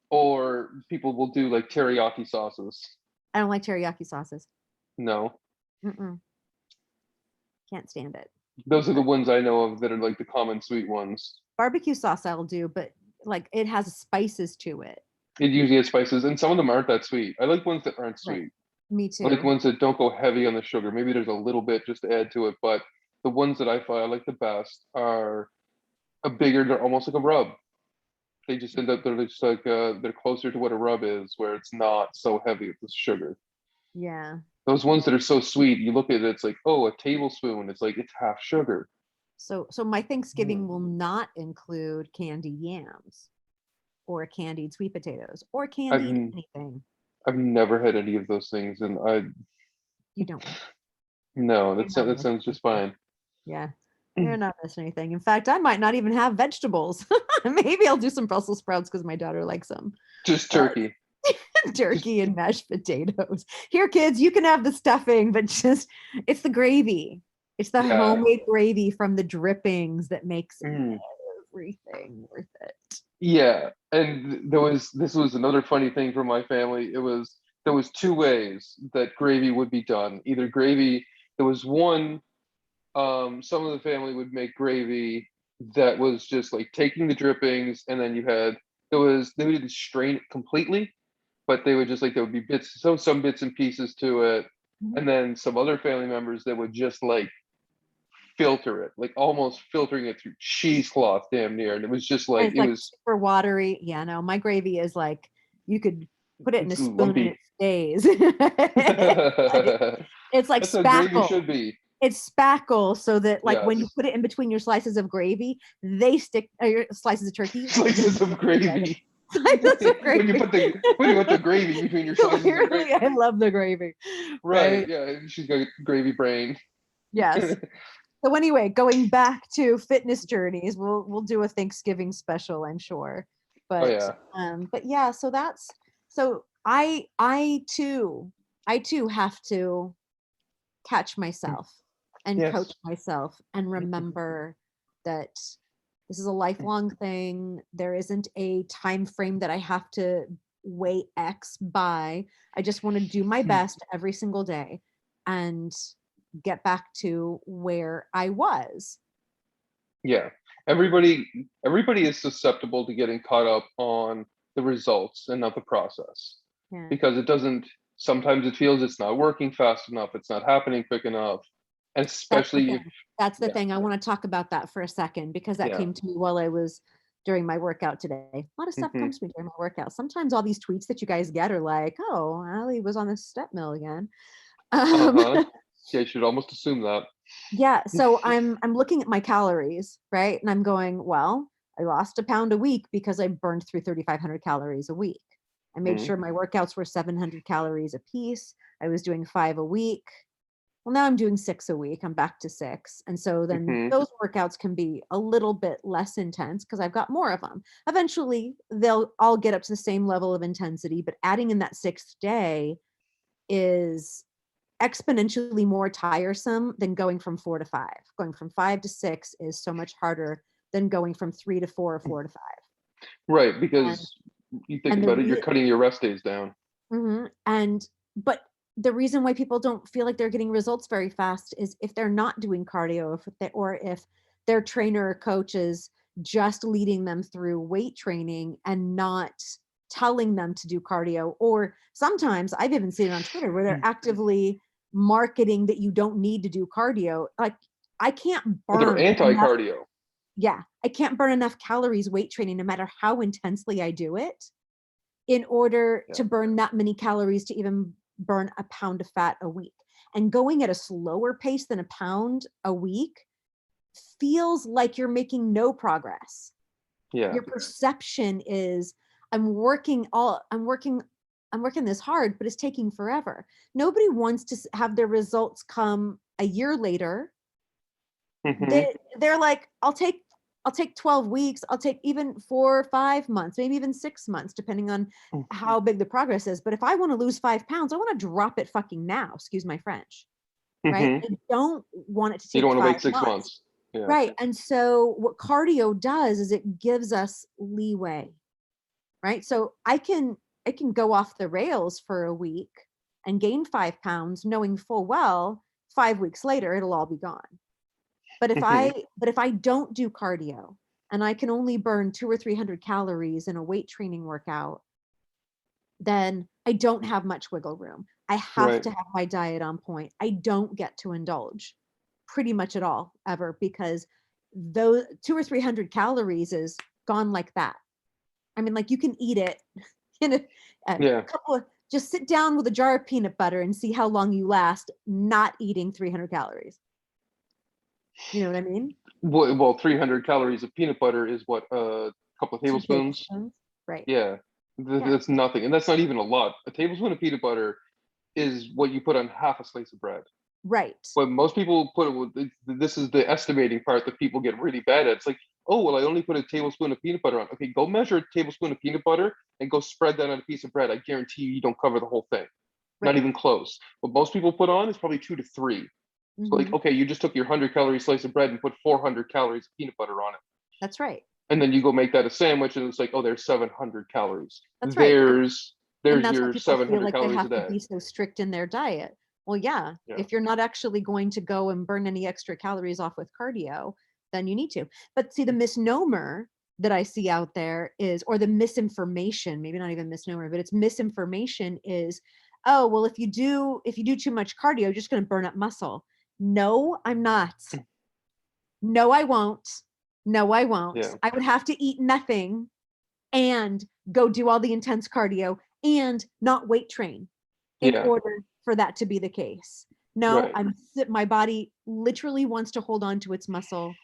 or people will do like teriyaki sauces. I don't like teriyaki sauces. No. Mm-mm. Can't stand it. Those are the But ones I know of that are like the common sweet ones. barbecue sauce I'll do, but like it has spices to it. It usually has spices, and some of them aren't that sweet. I like ones that aren't Right. sweet. Me I like too. ones that don't go heavy on the sugar. Maybe there's a little bit just to add to it, but the ones that I find I like the best are a bigger, they're almost like a rub. They just end up, they're just like, they're closer to what a rub is, where it's not so heavy with the sugar. Yeah. Those ones that are so sweet, you look at it, it's like, oh, a tablespoon. It's like it's half sugar. So my Thanksgiving will Mm. not include candied yams or candied sweet potatoes or I've candied anything. I've never had any of those things, and I You don't want. no, You're not that missing sounds just anything. fine. Yeah. You're not missing anything. In fact, I might not even have vegetables. Maybe I'll do some Brussels sprouts because my daughter likes them. Just But turkey. Just turkey and mashed potatoes. Here, kids, you can have the stuffing, but just it's the gravy. It's the yeah. homemade gravy from the drippings that makes Mm, everything worth it. yeah, and this was another funny thing for my family. There was two ways that gravy would be done. Either gravy, there was one, some of the family would make gravy that was just like taking the drippings, and then they didn't strain it completely, but they would just like there would be some bits and pieces to it, Mhm. and then some other family members that would just like filter it, like almost filtering it through cheesecloth damn near. And it was just And like, it's it like was, super watery. Yeah, no, my gravy is like, you could put it in a it's spoon and it lumpy. stays. That's It's like how gravy spackle. should be. It's spackle, so that like when you Yes. put it in between your slices of gravy, they stick, your slices of turkey. they Slices of stick together. gravy. Slices of When you gravy. put the gravy between your slices of Clearly, I gravy. love the gravy. Right. Right? Yeah. She's got gravy brain. Yes. So anyway, going back to fitness journeys, we'll do a Thanksgiving special, I'm sure. Oh yeah. But yeah, so that's so I too have to catch myself and coach Yes. myself and remember that this is a lifelong thing. There isn't a time frame that I have to weigh X by. I just want to do my best every single day and get back to where I was. Yeah. Everybody is susceptible to getting caught up on the results and not the process. Yeah. Because it doesn't, sometimes it feels it's not working fast enough, it's not happening quick enough. And That's the especially if, thing. That's the yeah, thing. I want to talk about that for a second because that yeah. came to me while I was during my workout today. A lot of stuff Hmm. comes to me during my workout. Sometimes all these tweets that you guys get are like, "Oh, Allie was on the step mill again." Um, Uh-huh. Yeah, you should almost assume that. yeah, so I'm looking at my calories, right? And I'm going, well, I lost a pound a week because I burned through 3,500 calories a week. I made Mhm. sure my workouts were 700 calories a piece. I was doing 5 a week. Well, now I'm doing 6 a week. I'm back to 6. And so then Mhm. those workouts can be a little bit less intense because I've got more of them. Eventually, they'll all get up to the same level of intensity, but adding in that 6th day is exponentially more tiresome than going from 4 to 5. Going from 5 to 6 is so much harder than going from 3 to 4 or 4 to 5. Right, And because you think and the about it, you're re cutting your rest days down. Mhm, and but the reason why people don't feel like they're getting results very fast is if they're not doing cardio, if their trainer or coach is just leading them through weight training and not telling them to do cardio, or sometimes I've even seen it on Twitter where they're actively marketing that you don't need to do cardio. Like, I can't Or they're burn enough, anti-cardio. yeah, I can't burn enough calories weight training no matter how intensely I do it in order Yeah. to burn that many calories to even burn a pound of fat a week. And going at a slower pace than a pound a week feels like you're making no progress. Yeah. Your perception is, I'm working this hard, but it's taking forever. Nobody wants to have their results come a year later. Mhm. They're like, I'll take 12 weeks, I'll take even 4 or 5 months, maybe even 6 months, depending on how big the progress is. But if I want to lose 5 pounds, I want to drop it fucking now, excuse my French, right? Mhm. I don't want it to You don't take want to 5 wait 6 months. months. Yeah. Right. And so what cardio does is it gives us leeway, right? So I can go off the rails for a week and gain 5 pounds knowing full well 5 weeks later it'll all be gone. But if Mhm. I don't do cardio and I can only burn 2 or 300 calories in a weight training workout, then I don't have much wiggle room. I have Right. to have my diet on point. I don't get to indulge pretty much at all ever because those 2 or 300 calories is gone like that. I mean, like, you can eat it in a Yeah. couple of, just sit down with a jar of peanut butter and see how long you last not eating 300 calories. You know what I mean? Well, 300 calories of peanut butter is what, a couple of 2 tablespoons? tablespoons. Right. Yeah. Yeah. That's nothing. And that's not even a lot. A tablespoon of peanut butter is what you put on half a slice of bread. Right. But most people put it, this is the estimating part that people get really bad at. It's like, oh, well, I only put a tablespoon of peanut butter on. Okay, go measure a tablespoon of peanut butter and go spread that on a piece of bread. I guarantee you don't cover the whole thing. Not Right. even close. What most people put on is probably 2 to 3. So like, Mhm. okay, you just took your 100-calorie slice of bread and put 400 calories of peanut butter on it. That's right. And then you go make that a sandwich and it's like, oh, there's 700 calories. That's right. And There's that's why your people feel 700 like they calories a have to day. be so strict in their diet. Well, yeah, Yeah. if you're not actually going to go and burn any extra calories off with cardio, then you need to. But see, the misnomer that I see out there is, or the misinformation, maybe not even misnomer, but it's misinformation is, oh, well, if you do too much cardio, you're just going to burn up muscle. No, I'm not. No, I won't. No, I won't. Yeah. I would have to eat nothing and go do all the intense cardio and not weight train in Yeah. order for that to be the case. No, Right. my body literally wants to hold on to its muscle.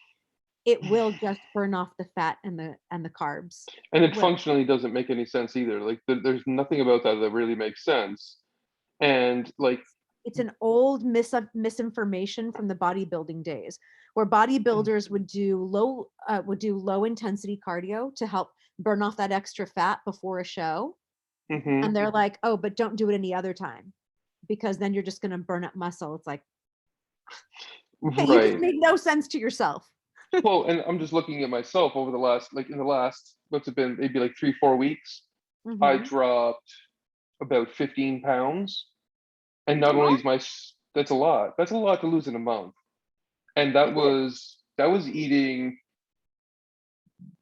It will just burn off the fat and the carbs. And It it will. functionally doesn't make any sense either. Like there's nothing about that that really makes sense. And like, It's an old misinformation from the bodybuilding days, where bodybuilders would do low intensity cardio to help burn off that extra fat before a show, mhm, and they're like, "Oh, but don't do it any other time, because then you're just going to burn up muscle." It's like, hey, you just right. made no sense to yourself. Well, and I'm just looking at myself over the last, like in the last, what's it been, maybe like 3, 4 weeks, I Hmm. dropped about 15 pounds. And It's a not only lot. is that's a lot. That's a lot to lose in a month. And It is. that was eating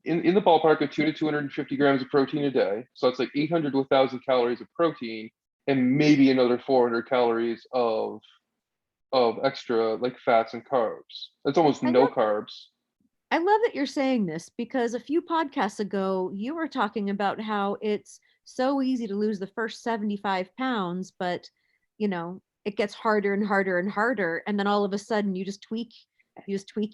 in the ballpark of 200 to 250 grams of protein a day. So it's like 800 to 1,000 calories of protein and maybe another 400 calories of extra like fats and carbs. That's almost I no love carbs. I love that you're saying this, because a few podcasts ago you were talking about how it's so easy to lose the first 75 pounds, but it gets harder and harder and harder. And then all of a sudden you just tweak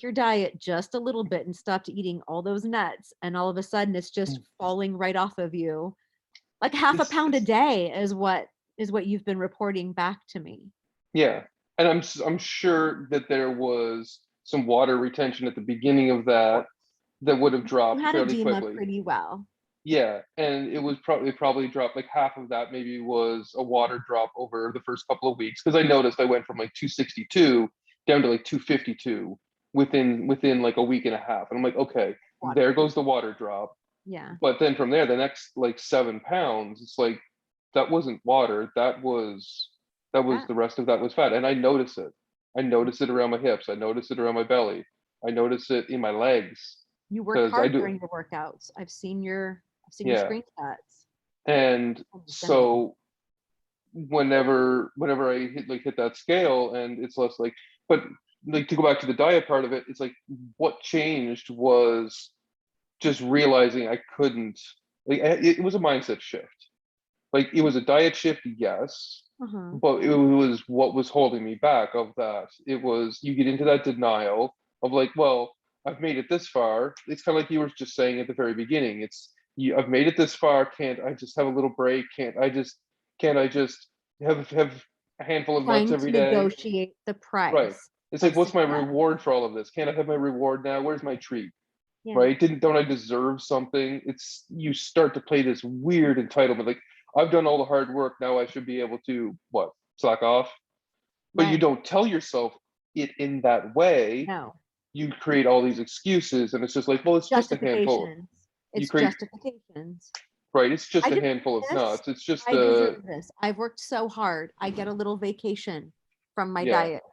your diet just a little bit and stop eating all those nuts. And all of a sudden it's just falling right off of you. Like half a It's pound a day is what you've been reporting back to me. Yeah, and I'm sure that there was some water retention at the beginning of that that would have You dropped had fairly edema quickly. pretty well. Yeah, and it probably dropped like half of that maybe was a water drop over the first couple of weeks because I noticed I went from like 262 down to like 252 within like a week and a half. And I'm like, okay, Water. there goes the water drop. Yeah. But then from there, the next like 7 pounds, it's like that wasn't water. That was Fat. the rest of that was fat. And I notice it. I notice it around my hips. I notice it around my belly. I notice it in my legs You work because I hard do. during your workouts. I've seen your Yeah. screenshots. And Understandable. so whenever I hit that scale and it's less like, but like to go back to the diet part of it, it's like what changed was just realizing I couldn't, like it was a mindset shift. Like it was a diet shift, yes, Uh-huh. but it was what was holding me back of that. It was you get into that denial of like, well, I've made it this far. It's kind of like you were just saying at the very beginning. I've made it this far. Can't I just have a little break? Can't I just have a handful of nuts Trying to every day? negotiate the Right. price It's like, of what's my success. reward for all of this? Can't I have my reward now? Where's my treat? Yeah. Right? Don't I deserve something? It's you start to play this weird entitlement. Like I've done all the hard work. Now I should be able to what slack off. But you Right. don't tell yourself it in that way. No. You create all these excuses, and it's just like, well, it's just a handful. Justifications. You It's create justifications. right. It's I just a deserve handful of this. nuts. It's just I a deserve this. I've worked so hard. I get a little vacation from my yeah. diet.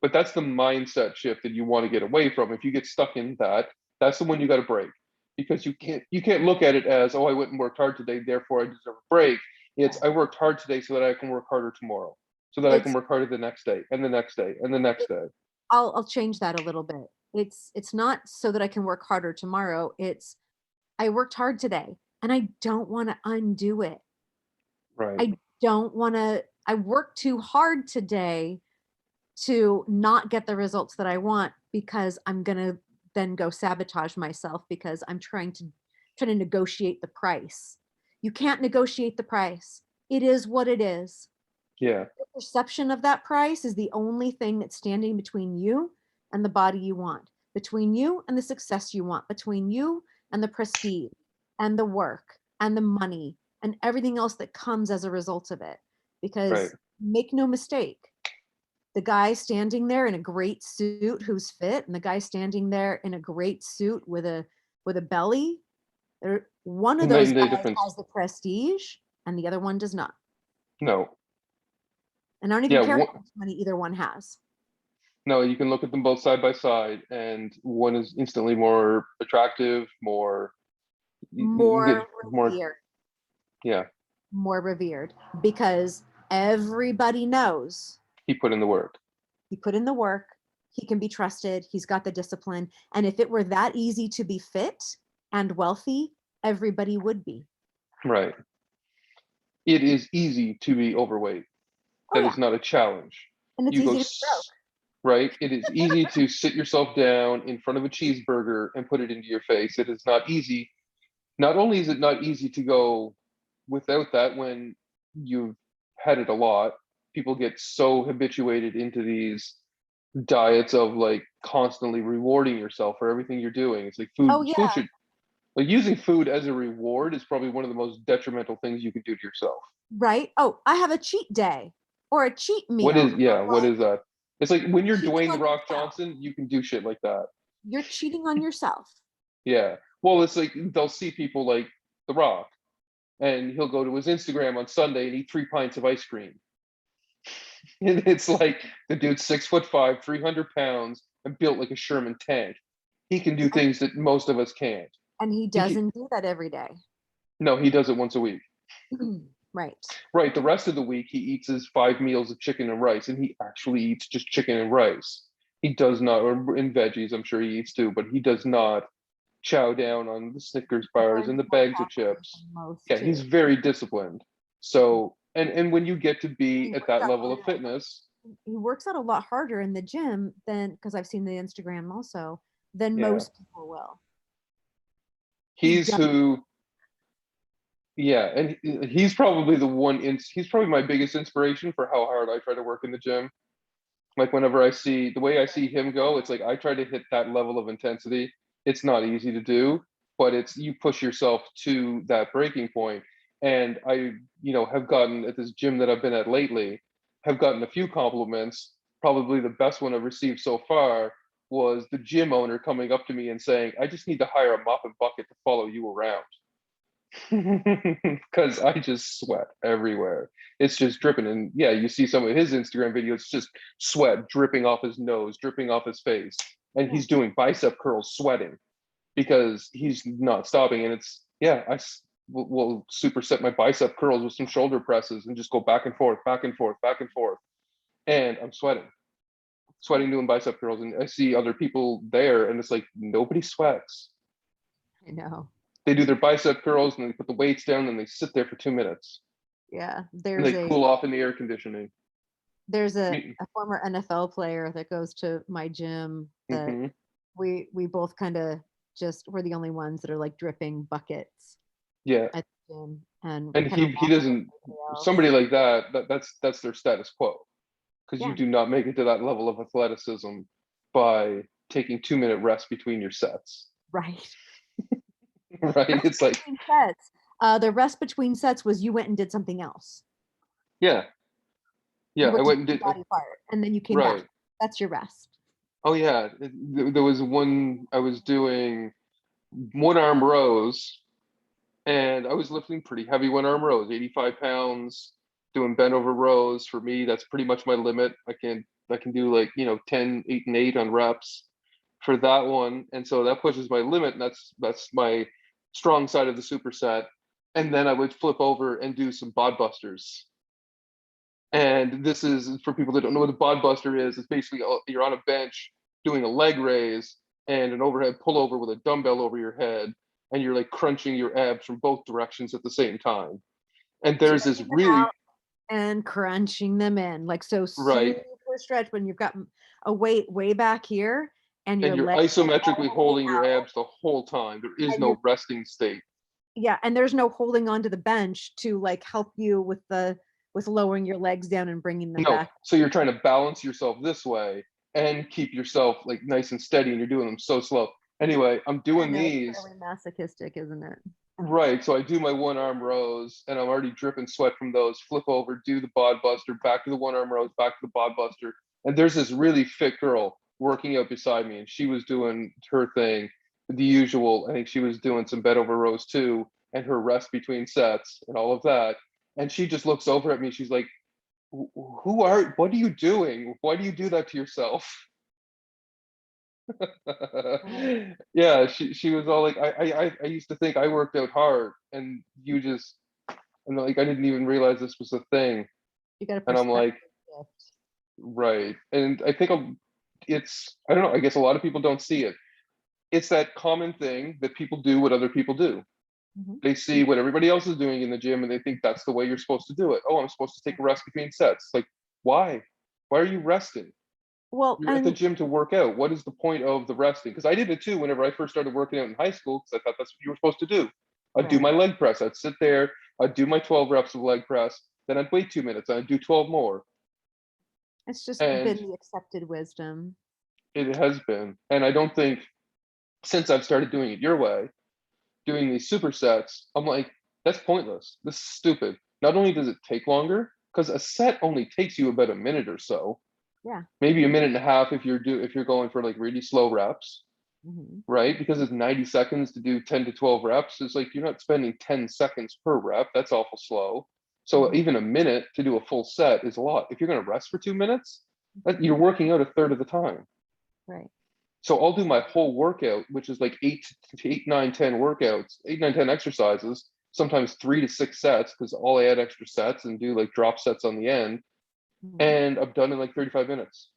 But that's the mindset shift that you want to get away from. If you get stuck in that, that's the one you got to break because you can't look at it as, oh, I went and worked hard today, therefore I deserve a break. It's I worked hard today so that I can work harder tomorrow, so that I can It's work harder the next day and the next day and the next it, day. I'll change that a little bit. It's not so that I can work harder tomorrow. It's I worked hard today and I don't want to undo it. Right. I worked too hard today to not get the results that I want, because I'm going to then go sabotage myself because I'm trying to negotiate the price. You can't negotiate the price. It is what it is. Yeah. The perception of that price is the only thing that's standing between you and the body you want, between you and the success you want, between you and the prestige and the work and the money and everything else that comes as a result of it. Right. Because make no mistake, the guy standing there in a great suit who's fit and the guy standing there in a great suit with a belly, one of Night those and day guys difference. has the prestige and the other one does not. No. And I don't even Yeah. care how much money either one has. No, you can look at them both side by side, and one is instantly more attractive, more you can get More more. revered, Yeah. more revered, because everybody knows He put in the work. he put in the work. he can be trusted, he's got the discipline. And if it were that easy to be fit and wealthy, everybody would be. Right. It is easy to be overweight. Oh That yeah. is not a challenge. And it's You go easy to be broke. right. It is easy to sit yourself down in front of a cheeseburger and put it into your face. It is not easy. Not only is it not easy to go without that when you've had it a lot, people get so habituated into these diets of like constantly rewarding yourself for everything you're doing. It's like Oh food yeah. should like using food as a reward is probably one of the most detrimental things you can do to yourself. Right. Oh, I have a cheat day or a cheat What meal. is yeah, what is that? It's like when you're Cheating Dwayne the on Rock yourself. Johnson, you can do shit like that. You're cheating on yourself. Yeah. Well, it's like they'll see people like The Rock, and he'll go to his Instagram on Sunday and eat 3 pints of ice cream. And it's like the dude's 6'5", 300 pounds, and built like a Sherman tank. He can do things that most of us can't. And he He can, doesn't do that every day. no, he does it once a week. Right. Right. The rest of the week, he eats his 5 meals of chicken and rice, and he actually eats just chicken and rice. He does not, or in veggies, I'm sure he eats too, but he does not chow down on the Snickers bars and Burns the more bags of calories chips. than most Yeah, too. he's very disciplined. So, and when you get to be He at works that out level of harder. fitness, He works out a lot harder in the gym than, because I've seen the Instagram also, than yeah, most people will. He he's does. who, yeah, and he's probably the one, he's probably my biggest inspiration for how hard I try to work in the gym. Like whenever I see the way I see him go, it's like I try to hit that level of intensity. It's not easy to do, but it's you push yourself to that breaking point. And I, have gotten at this gym that I've been at lately, have gotten a few compliments. Probably the best one I've received so far was the gym owner coming up to me and saying, "I just need to hire a mop and bucket to follow you around." Because I just sweat everywhere. It's just dripping. And yeah, you see some of his Instagram videos, just sweat dripping off his nose, dripping off his face. And Yeah. he's doing bicep curls sweating because he's not stopping. And it's, yeah, will superset my bicep curls with some shoulder presses and just go back and forth, back and forth, back and forth. And I'm sweating doing bicep curls. And I see other people there and it's like, nobody sweats. I know. They do their bicep curls and they put the weights down and they sit there for 2 minutes Yeah. and they cool off in the air conditioning. There's a former NFL player that goes to my gym that Mm-hmm. we both kind of just, we're the only ones that are like dripping buckets Yeah, at the gym and and kind of he doesn't. Somebody like that's their status quo because you yeah, do not make it to that level of athleticism by taking 2 minute rests between your sets. right. Right? Rest It's like between sets. The rest between sets was you went and did something else. yeah, You yeah. I went to went and do did a body part and then you came back. right. That's your rest. Oh yeah, there was one I was doing one arm rows and I was lifting pretty heavy one arm rows, 85 pounds, doing bent over rows. For me, that's pretty much my limit. I can do like 10, 8, and 8 on reps for that one, and so that pushes my limit. And that's my strong side of the superset. And then I would flip over and do some bod busters. And this is for people that don't know what a bod buster is. It's basically you're on a bench doing a leg raise and an overhead pullover with a dumbbell over your head, and you're like crunching your abs from both directions at the same time. And there's this Stretching them really out and crunching them in. Like so super right, stretched when you've got a weight way back here and and your you're legs are isometrically all the way holding your out abs the whole time. There is and you're no resting state. yeah, and there's no holding onto the bench to like help you with lowering your legs down and bringing them No, back. so you're trying to balance yourself this way and keep yourself like nice and steady, and you're doing them so slow. Anyway, I'm I doing know it's these fairly masochistic, isn't it? right. So I do my one arm rows, and I'm already dripping sweat from those. Flip over, do the bod buster, back to the one arm rows, back to the bod buster. And there's this really fit girl working out beside me, and she was doing her thing, the usual. I think she was doing some bed over rows too, and her rest between sets and all of that. And she just looks over at me. She's like, what are you doing? Why do you do that to yourself? Right. Yeah, she was all like, I used to think I worked out hard, and you just, and like I didn't even realize this was a thing. You got a And I'm perspective like, shift. right. And I think it's, I don't know, I guess a lot of people don't see it. It's that common thing that people do what other people do. Mhm. They see what everybody else is doing in the gym and they think that's the way you're supposed to do it. Oh, I'm supposed to take a rest between sets. Like, why? Why are you resting? Well, You're at the and gym to work out. What is the point of the resting? Because I did it too whenever I first started working out in high school, because I thought that's what you were supposed to do. I'd do right. my leg press. I'd sit there. I'd do my 12 reps of leg press. Then I'd wait 2 minutes. And I'd do 12 more. It's just And been the accepted wisdom. it has been. And I don't think since I've started doing it your way, doing these supersets, I'm like, that's pointless. This is stupid. Not only does it take longer, because a set only takes you about a minute or so, Yeah. maybe a minute and a half if you're going for like really slow reps, Hmm. right? Because it's 90 seconds to do 10 to 12 reps. It's like you're not spending 10 seconds per rep. That's awful slow. So Hmm. even a minute to do a full set is a lot. If you're going to rest for 2 minutes, you're working out a third of the time. Right. So I'll do my whole workout, which is like 8, 9, 10 workouts, 8, 9, 10 exercises, sometimes 3 to 6 sets, because I'll add extra sets and do like drop sets on the end. Mhm. And I'm done in like 35 minutes.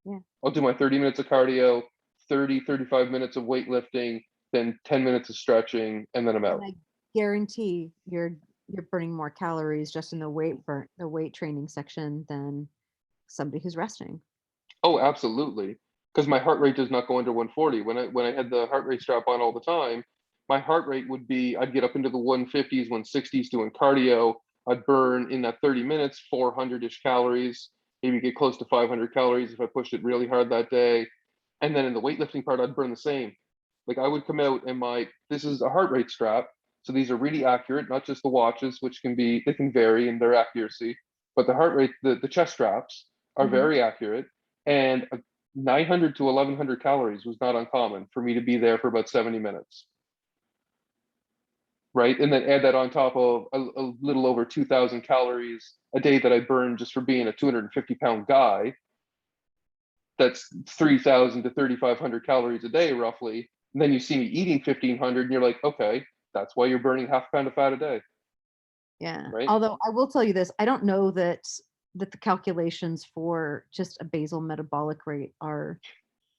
Yeah. I'll do my 30 minutes of cardio, 30, 35 minutes of weightlifting, then 10 minutes of stretching, and then I'm And out. I guarantee you're burning more calories just in the weight training section than somebody who's resting. Oh, absolutely. Because my heart rate does not go under 140. When I had the heart rate strap on all the time, my heart rate would be, I'd get up into the 150s, 160s doing cardio. I'd burn in that 30 minutes 400-ish calories, maybe get close to 500 calories if I pushed it really hard that day. And then in the weightlifting part, I'd burn the same. Like I would come out and this is a heart rate strap. So these are really accurate, not just the watches, which they can vary in their accuracy, but the heart rate, the chest straps are Hmm. very accurate. And 900 to 1100 calories was not uncommon for me to be there for about 70 minutes. Right. And then add that on top of a little over 2000 calories a day that I burned just for being a 250-pound guy. That's 3000 to 3500 calories a day, roughly. And then you see me eating 1500 and you're like, okay, that's why you're burning half a pound of fat a day. Yeah. Right. Although I will tell you this, I don't know that the calculations for just a basal metabolic rate are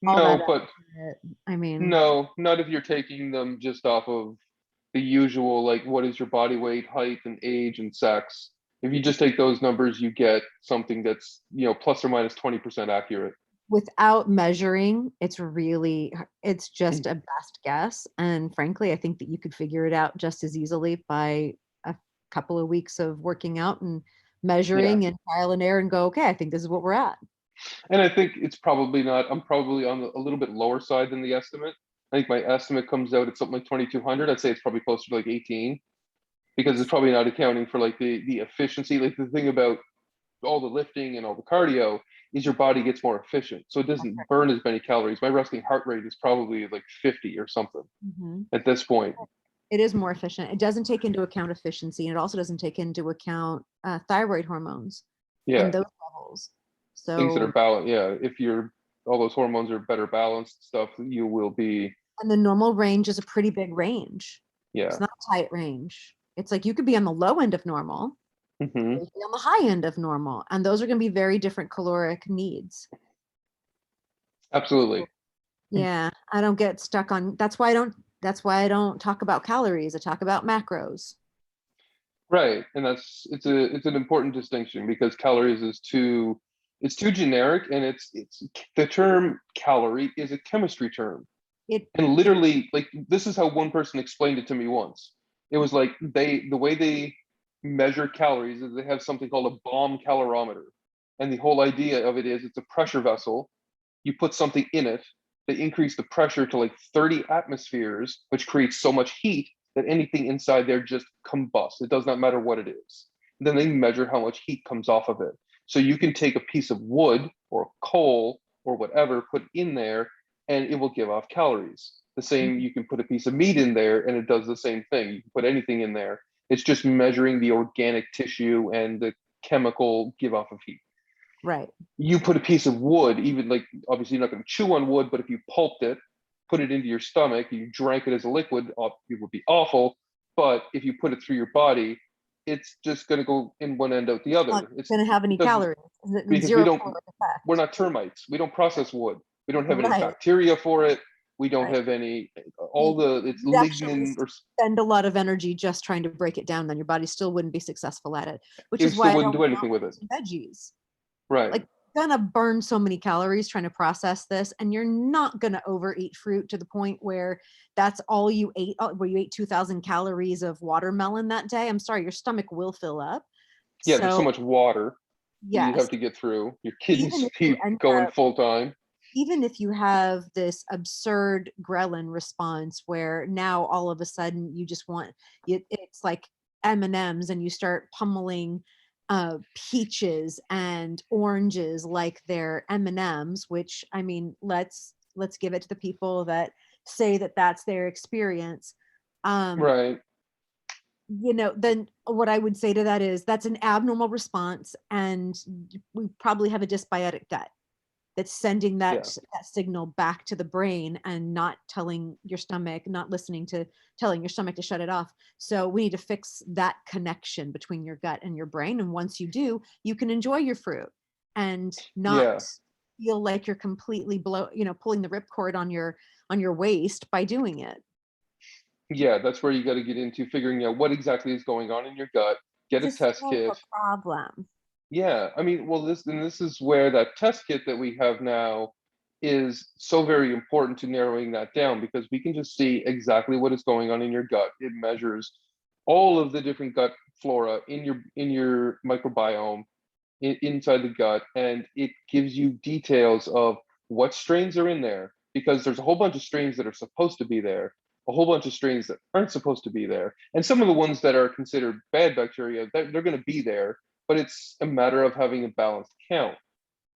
all that No, but accurate. I mean, no, not if you're taking them just off of the usual, like what is your body weight, height, and age and sex. If you just take those numbers, you get something that's, plus or minus 20% accurate. without measuring, it's just a best guess. And frankly, I think that you could figure it out just as easily by a couple of weeks of working out and Yeah. measuring and trial and error and go, okay, I think this is what we're at. And I think it's probably not, I'm probably on a little bit lower side than the estimate. I think my estimate comes out at something like 2200. I'd say it's probably closer to like 18, because it's probably not accounting for like the efficiency. Like the thing about all the lifting and all the cardio is your body gets more efficient. So it doesn't burn as many calories. My resting heart rate is probably like 50 or something Mhm. at this point. It is more efficient. It doesn't take into account efficiency, and it also doesn't take into account thyroid hormones and Yeah. those levels. Things that are So, balanced. Yeah. If all those hormones are better balanced stuff, you will be, and the normal range is a pretty big range. It's yeah. not a tight range. It's like you could be on the low end of normal, Hmm. or you could be on the high end of normal, and those are going to be very different caloric needs. Absolutely. Yeah, I don't get stuck on. That's why I don't talk about calories. I talk about macros. Right. And it's an important distinction, because calories is it's too generic, and it's the term calorie is a chemistry term. It And it literally, like, this is how one person explained it to me once. It was like the way they measure calories is they have something called a bomb calorimeter. And the whole idea of it is it's a pressure vessel. You put something in it, they increase the pressure to like 30 atmospheres, which creates so much heat that anything inside there just combusts. It does not matter what it is. And then they measure how much heat comes off of it. So you can take a piece of wood or coal or whatever, put in there, and it will give off calories. The same, you can put a piece of meat in there and it does the same thing. You can put anything in there. It's just measuring the organic tissue and the chemical give off of heat. right. You put a piece of wood, even like, obviously you're not going to chew on wood, but if you pulped it, put it into your stomach, you drank it as a liquid, it would be awful. But if you put it through your body, it's just going to go in one end out the It's not other. going to have any It doesn't, calories. because Zero caloric we're effect. not termites. We don't process wood. We don't have any Right. bacteria for it. We don't Right. have any, all the, it's You'd actually lignin or spend a lot of energy just trying to break it down, then your body still wouldn't be successful at it, which it is still why I wouldn't don't do want anything with it. fruits and veggies. Right. Like, you're gonna burn so many calories trying to process this, and you're not gonna overeat fruit to the point where that's all you ate, where you ate 2,000 calories of watermelon that day. I'm sorry, your stomach will fill up. Yeah, there's so So much water that you yes, have to get through. Your even kidneys if you keep end going up full time. even if you have this absurd ghrelin response where now all of a sudden you just want it's like M&Ms, and you start pummeling peaches and oranges like they're M&Ms, which, I mean, let's give it to the people that say that that's their experience. um Right. then what I would say to that is that's an abnormal response, and we probably have a dysbiotic gut that's sending Yeah. that signal back to the brain and not telling your stomach, not listening to telling your stomach to shut it off. So we need to fix that connection between your gut and your brain. And once you do, you can enjoy your fruit and not Yeah. feel like you're completely pulling the ripcord on your waist by doing it. Yeah. That's where you got to get into figuring out what exactly is going on in your gut, get a To test solve a kit. problem. Yeah, I mean, well, this is where that test kit that we have now is so very important to narrowing that down, because we can just see exactly what is going on in your gut. It measures all of the different gut flora in your microbiome inside the gut, and it gives you details of what strains are in there, because there's a whole bunch of strains that are supposed to be there, a whole bunch of strains that aren't supposed to be there, and some of the ones that are considered bad bacteria, they're going to be there, but it's a matter of having a balanced count.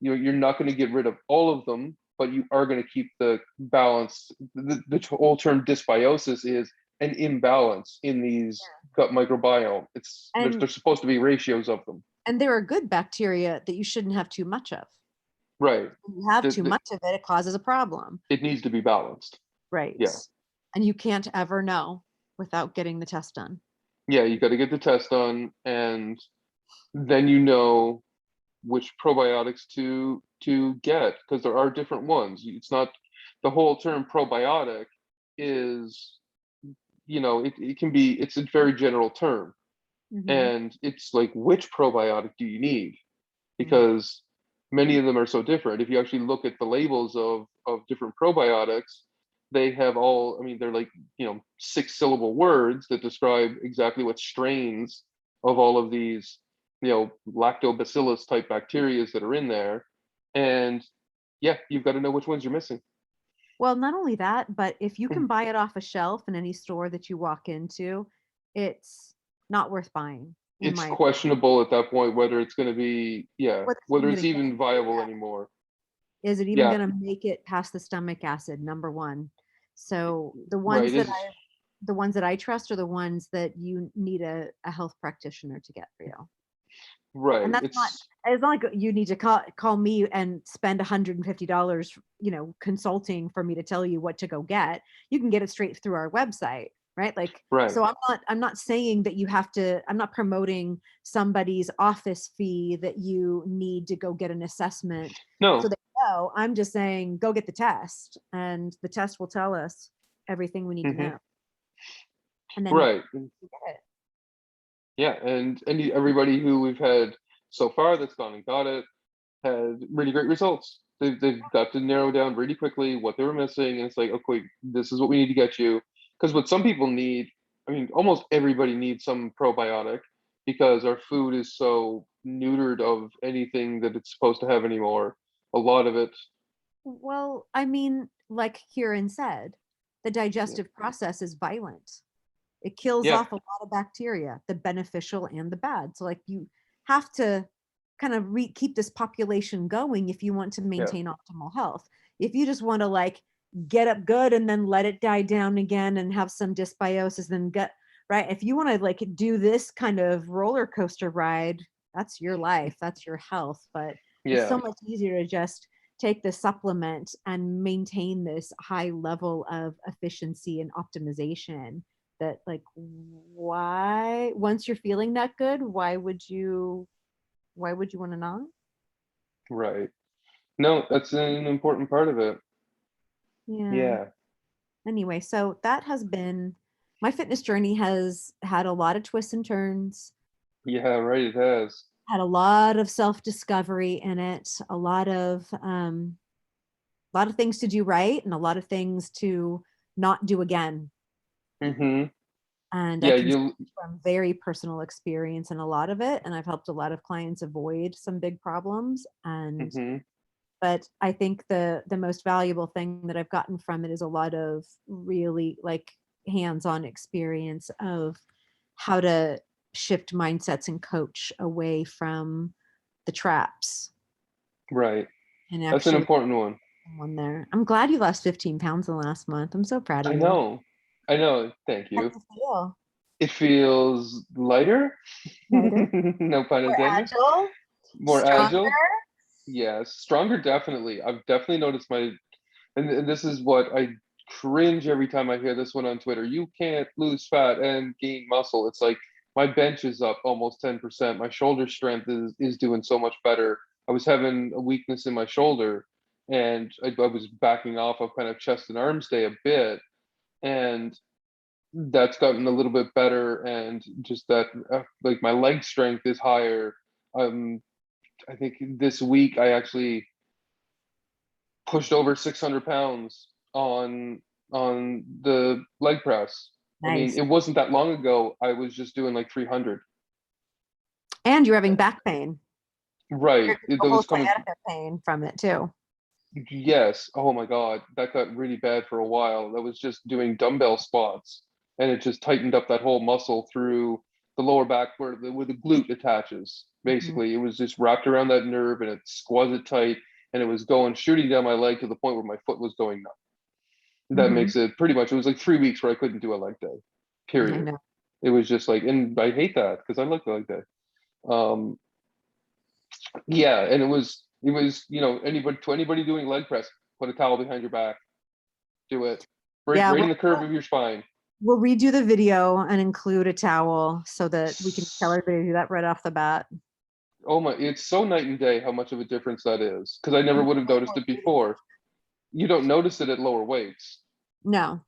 You're not going to get rid of all of them, but you are going to keep the balance. The whole term dysbiosis is an imbalance in these gut microbiome. And there's supposed to be ratios of them. there are good bacteria that you shouldn't have too much of. Right. When you have too The, much of it, it causes a problem. it needs to be balanced. Right. Yeah. And you can't ever know without getting the test done. Yeah, you got to get the test done, and then you know which probiotics to get, because there are different ones. It's not, the whole term probiotic is, it can be, it's a very general term, Mm-hmm. and it's like, which probiotic do you need? Mm-hmm. Because many of them are so different. If you actually look at the labels of different probiotics, they have all, I mean, they're like, 6-syllable words that describe exactly what strains of all of these, lactobacillus type bacterias that are in there. And yeah, you've got to know which ones you're missing. Well, not only that, but if you Hmm. can buy it off a shelf in any store that you walk into, it's not worth buying, in It's my opinion. questionable at that point whether it's going to be, yeah, Whether it's whether even it's going to get even through viable that. anymore. Is it even Yeah, going to make it past the stomach acid, number one? So right. Is the ones that I trust are the ones that you need a health practitioner to get for you. And right. that's not, it's not like you need to call me and spend $150, consulting for me to tell you what to go get. You can get it straight through our website, right? Like, Right. so I'm not saying that you have to, I'm not promoting somebody's office fee that you need to go get an assessment so No. they know. I'm just saying go get the test, and the test will tell us everything we need to Hmm. know. And then Right. you get it. Yeah, and everybody who we've had so far that's gone and got it had really great results. They've got to narrow down really quickly what they were missing, and it's like, okay, this is what we need to get you. Because what some people need, I mean, almost everybody needs some probiotic, because our food is so neutered of anything that it's supposed to have anymore. A lot of it, Well, I mean, like Kieran said, the yeah, digestive process is violent. It kills yeah, off a lot of bacteria, the beneficial and the bad. So, like, you have to kind of keep this population going if you want to yeah. maintain optimal health. If you just want to like get up good and then let it die down again and have some dysbiosis, then get right. If you want to like do this kind of roller coaster ride, that's your life, that's your health. But it's so Yeah. much easier to just take the supplement and maintain this high level of efficiency and optimization that like, why, once you're feeling that good, why would you want to not? Right. No, that's an important part of it. Yeah. Yeah. Anyway, so that has been, my fitness journey has had a lot of twists and turns, Yeah, right, it has. had a lot of self-discovery in it, a lot of things to do right and a lot of things to not do again. Mm-hmm. And I Yeah, can you speak from very personal experience in a lot of it. And I've helped a lot of clients avoid some big problems. And mm-hmm. but I think the most valuable thing that I've gotten from it is a lot of really like hands-on experience of how to shift mindsets and coach away from the traps Right. and That's an actually important one. one there. I'm glad you lost 15 pounds in the last month. I'm so proud of I you. know. I know. Thank How you. do you feel? It feels lighter. Lighter, No pun more intended. agile, More stronger. agile. Yes. Stronger, definitely. I've definitely noticed and this is what I cringe every time I hear this one on Twitter. You can't lose fat and gain muscle. It's like my bench is up almost 10%. My shoulder strength is doing so much better. I was having a weakness in my shoulder, and I was backing off of kind of chest and arms day a bit, and that's gotten a little bit better. And just that, like my leg strength is higher. Um, I think this week I actually pushed over 600 pounds on the leg press. I mean, Nice. it wasn't that long ago. I was just doing like 300. And you're having back pain. Right. There's That a whole was coming. sciatica pain from it too. Yes. Oh my God. That got really bad for a while. That was just doing dumbbell squats, and it just tightened up that whole muscle through the lower back where the glute attaches. Mhm. Basically, it was just wrapped around that nerve, and it squeezed it tight, and it was going shooting down my leg to the point where my foot was going numb. That Mhm. makes it pretty much, it was like 3 weeks where I couldn't do a leg day, I period. know. It was just like, and I hate that because I like the leg day. Um, yeah, and anybody doing leg press, put a towel behind your back, do it right, Yeah, right in the curve of your spine. we'll redo the video and include a towel so that we can tell everybody to do that right off the bat. Oh my, it's so night and day how much of a difference that is, because I never would have noticed it before. You don't notice it at lower weights. No.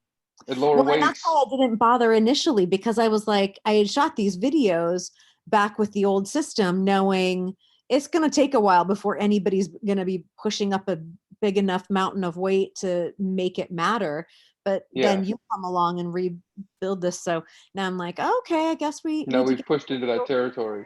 At lower Well, and that's weights, why I didn't bother initially because I was like, I had shot these videos back with the old system, knowing it's going to take a while before anybody's going to be pushing up a big enough mountain of weight to make it matter. But yeah. then you come along and rebuild this. So now I'm like, okay, I guess we Now need to we've get. pushed into that territory.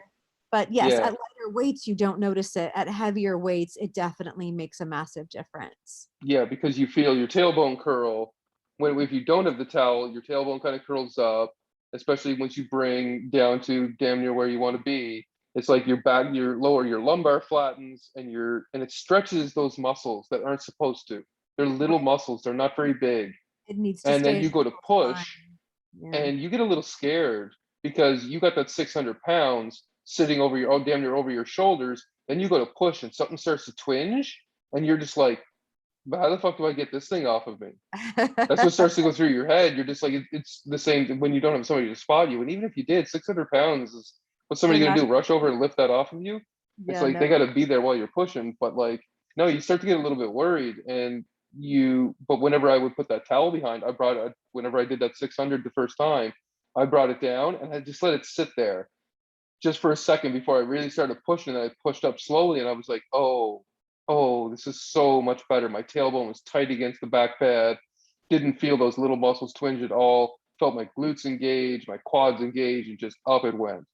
But yes, at Yeah. lighter weights, you don't notice it. At heavier weights, it definitely makes a massive difference. Yeah, because you feel your tailbone curl. When if you don't have the towel, your tailbone kind of curls up, especially once you bring down to damn near where you want to be. It's like your back, your lumbar flattens, and it stretches those muscles that aren't supposed to. They're little Right. muscles, they're not very big. It needs to And stay then in you go to the push, time. Yeah. and you get a little scared because you got that 600 pounds sitting over your, oh, damn near over your shoulders. Then you go to push, and something starts to twinge, and you're just like, but how the fuck do I get this thing off of me? That's what starts to go through your head. You're just like, it's the same when you don't have somebody to spot you. And even if you did, 600 pounds is what's They're somebody going not, to do? Rush over and lift that off of you? It's yeah, like they no. got to be there while you're pushing. But like, no, you start to get a little bit worried. But whenever I would put that towel behind, whenever I did that 600 the first time, I brought it down and I just let it sit there just for a second before I really started pushing. And I pushed up slowly, and I was like, oh, this is so much better. My tailbone was tight against the back pad, didn't feel those little muscles twinge at all. Felt my glutes engage, my quads engage, and just up it went.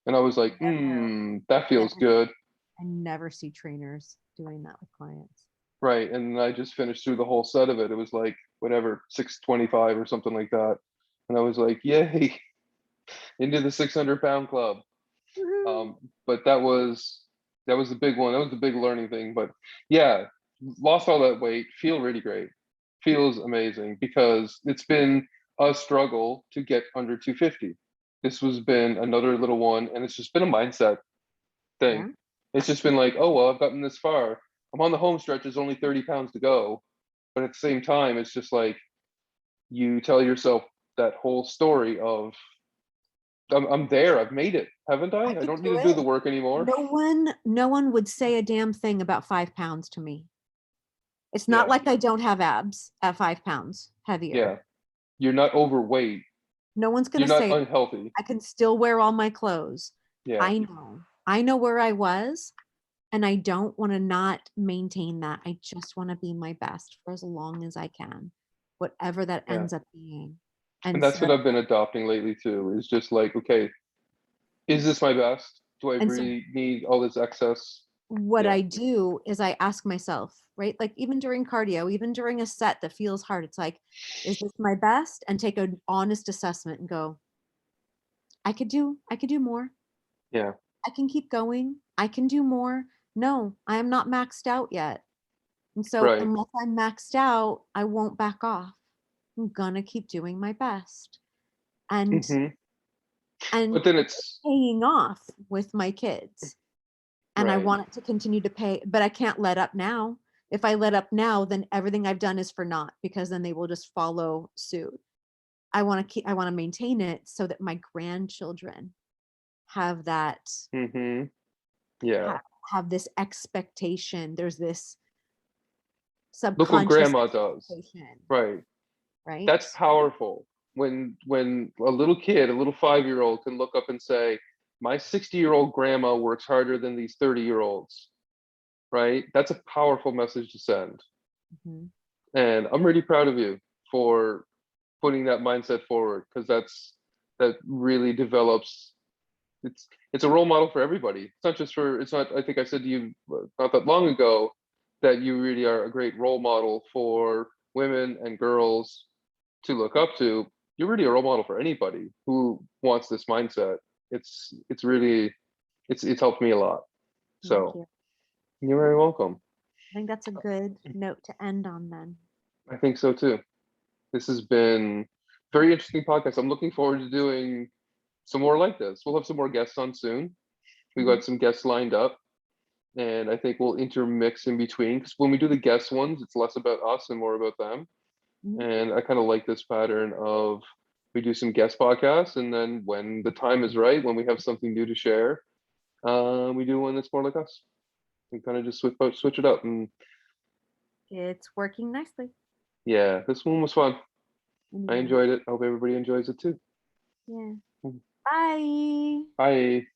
And I was like, Never, that feels never, good. I never see trainers doing that with clients. Right. And I just finished through the whole set of it. It was like whatever, 625 or something like that. And I was like, yay, into the 600-pound club. Woohoo. Um, but that was the big one. That was the big learning thing. But yeah, lost all that weight, feel really great, feels amazing because it's been a struggle to get under 250. This was been another little one, and it's just been a mindset thing. Yeah. It's just been like, oh well, I've gotten this far. I'm on the home stretch. There's only 30 pounds to go, but at the same time, it's just like you tell yourself that whole story of I'm there, I've made it, haven't I? I I could don't need do to do it. the work anymore. No one would say a damn thing about 5 pounds to me. It's not Yeah, like I don't have abs at 5 pounds heavier. yeah. You're not overweight. No one's going You're to not say unhealthy. I can still wear all my clothes. Yeah, I know where I was, and I don't want to not maintain that. I just want to be my best for as long as I can, whatever that yeah. ends up being. And And that's what so, I've been adopting lately too, is just like, okay, is this my best? Do I and so really need all this excess? what Yeah, I do is I ask myself, right? Like even during cardio, even during a set that feels hard, it's like, is this my best? And take an honest assessment and go, I could do more. yeah, I can keep going. I can do more. No, I am not maxed out yet. And so right. unless I'm maxed out, I won't back off. I'm gonna keep doing my best. And Hmm. and But then it's it's paying off with my kids. And I right. want it to continue to pay, but I can't let up now. If I let up now, then everything I've done is for naught because then they will just follow suit. I want to maintain it so that my grandchildren have that Hmm. Yeah. ha- have this expectation. There's this Look what subconscious grandma does. expectation, Right. right? That's powerful. When a little kid, a little 5-year-old can look up and say, my 60-year-old grandma works harder than these 30-year-olds, right? That's a powerful message to send. Mhm. And I'm really proud of you for putting that mindset forward, because that really develops. It's a role model for everybody. It's not just for, it's not, I think I said to you not that long ago that you really are a great role model for women and girls to look up to. You're really a role model for anybody who wants this mindset. It's really, it's helped me a lot. Thank So you. you're very welcome. I think that's a good note to end on then. I think so too. This has been a very interesting podcast. I'm looking forward to doing some more like this. We'll have some more guests on soon. We've Mhm. got some guests lined up, and I think we'll intermix in between, because when we do the guest ones, it's less about us and more about them. Mhm. And I kind of like this pattern of we do some guest podcasts, and then when the time is right, when we have something new to share, we do one that's more like us. We kind of just switch it up. And It's working nicely. yeah, this one was fun. I Yeah. enjoyed it. I hope everybody enjoys it too. Yeah. Bye. Bye.